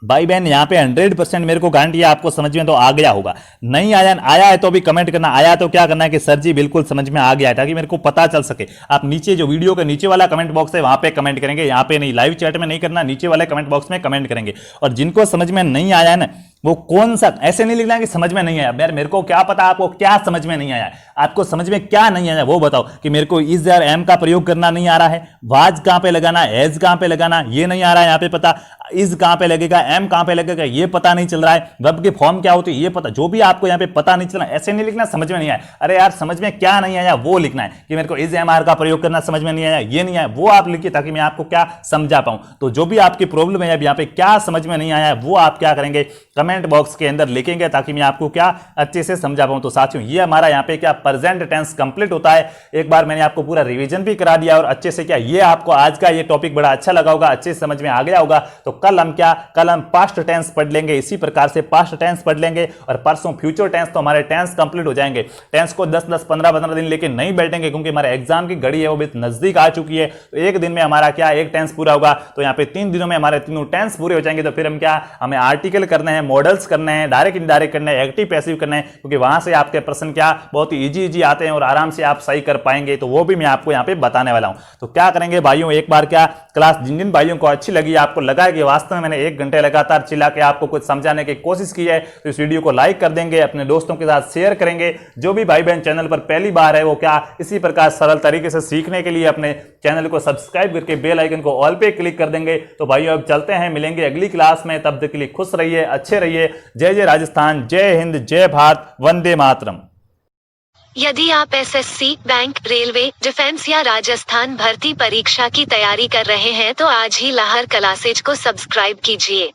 भाई बहन, यहाँ पे 100% मेरे को गारंटी है आपको समझ में तो आ गया होगा। नहीं आया है तो भी कमेंट करना, आया तो क्या करना है कि सर जी बिल्कुल समझ में आ गया है, ताकि मेरे को पता चल सके। आप नीचे जो वीडियो के नीचे वाला कमेंट बॉक्स है वहां पे कमेंट करेंगे, यहाँ पे नहीं, लाइव चैट में नहीं करना, नीचे वाले कमेंट बॉक्स में कमेंट करेंगे। और जिनको समझ में नहीं आया है ना, वो कौन सा, ऐसे नहीं लिखना है कि समझ में नहीं आया। यार मेरे को क्या पता आपको क्या समझ में नहीं आया, आपको समझ में क्या नहीं आया वो बताओ। कि मेरे को इज और एम का प्रयोग करना नहीं आ रहा है, वाज कहां पे लगाना, एज कहां पे लगाना ये नहीं आ रहा है यहाँ पे पता, इज कहां पे लगेगा, एम कहां पे लगेगा ये पता नहीं चल रहा है, वर्ब की फॉर्म क्या होती है ये पता, जो भी आपको यहाँ पे पता नहीं चला, ऐसे नहीं लिखना समझ में नहीं आया। अरे यार समझ में क्या नहीं आया वो लिखना है कि मेरे को इज एम आर का प्रयोग करना समझ में नहीं आया, ये नहीं आया, वो आप लिखिए ताकि मैं आपको क्या समझा पाऊं। तो जो भी आपकी प्रॉब्लम है अब यहाँ पे क्या समझ में नहीं आया वो आप क्या करेंगे कमेंट बॉक्स के अंदर लिखेंगे, ताकि मैं आपको क्या अच्छे से समझा पाऊं। तो साथियों ये हमारा यहाँ पे क्या प्रेजेंट टेंस कंप्लीट होता है। एक बार मैंने आपको पूरा रिवीजन भी करा दिया और अच्छे से क्या ये आपको आज का ये टॉपिक बड़ा अच्छा लगा होगा, अच्छे से समझ में आ गया होगा। तो कल हम पास्ट टेंस पढ़ लेंगे, इसी प्रकार से पास्ट टेंस पढ़ लेंगे और परसों फ्यूचर टेंस। तो हमारे टेंस कंप्लीट हो जाएंगे। टेंस को 10-10, 15-15 दिन लेके नहीं बैठेंगे, क्योंकि हमारे एग्जाम की घड़ी है वो भी नजदीक आ चुकी है। तो एक दिन में हमारा क्या एक टेंस पूरा होगा, तो यहाँ पे 3 दिनों में हमारे तीनों टेंस पूरे हो जाएंगे। तो फिर हम क्या, हमें आर्टिकल करने हैं, मॉडल्स करने हैं, डायरेक्ट इनडायरेक्ट करने हैं, एक्टिव पैसिव करने हैं, क्योंकि वहां से आपके प्रश्न क्या बहुत ही इजी आते हैं और आराम से आप सही कर पाएंगे। तो वो भी मैं आपको यहाँ पे बताने वाला हूं। तो क्या करेंगे भाइयों, एक बार क्या क्लास जिन जिन भाइयों को अच्छी लगी, आपको लगा है कि वास्तव में मैंने 1 घंटे लगातार चिल्ला के आपको कुछ समझाने की कोशिश की है, तो इस वीडियो को लाइक कर देंगे, अपने दोस्तों के साथ शेयर करेंगे। जो भी भाई बहन चैनल पर पहली बार है वो क्या इसी प्रकार सरल तरीके से सीखने के लिए अपने चैनल को सब्सक्राइब करके बेल आइकन को ऑल पे क्लिक कर देंगे। तो भाइयों अब चलते हैं, मिलेंगे अगली क्लास में, तब तक के लिए खुश रहिए, अच्छे रहिए। जय जय राजस्थान, जय हिंद, जय भारत, वंदे मातरम। यदि आप एसएससी, बैंक, रेलवे, डिफेंस या राजस्थान भर्ती परीक्षा की तैयारी कर रहे हैं तो आज ही लाहर क्लासेज को सब्सक्राइब कीजिए।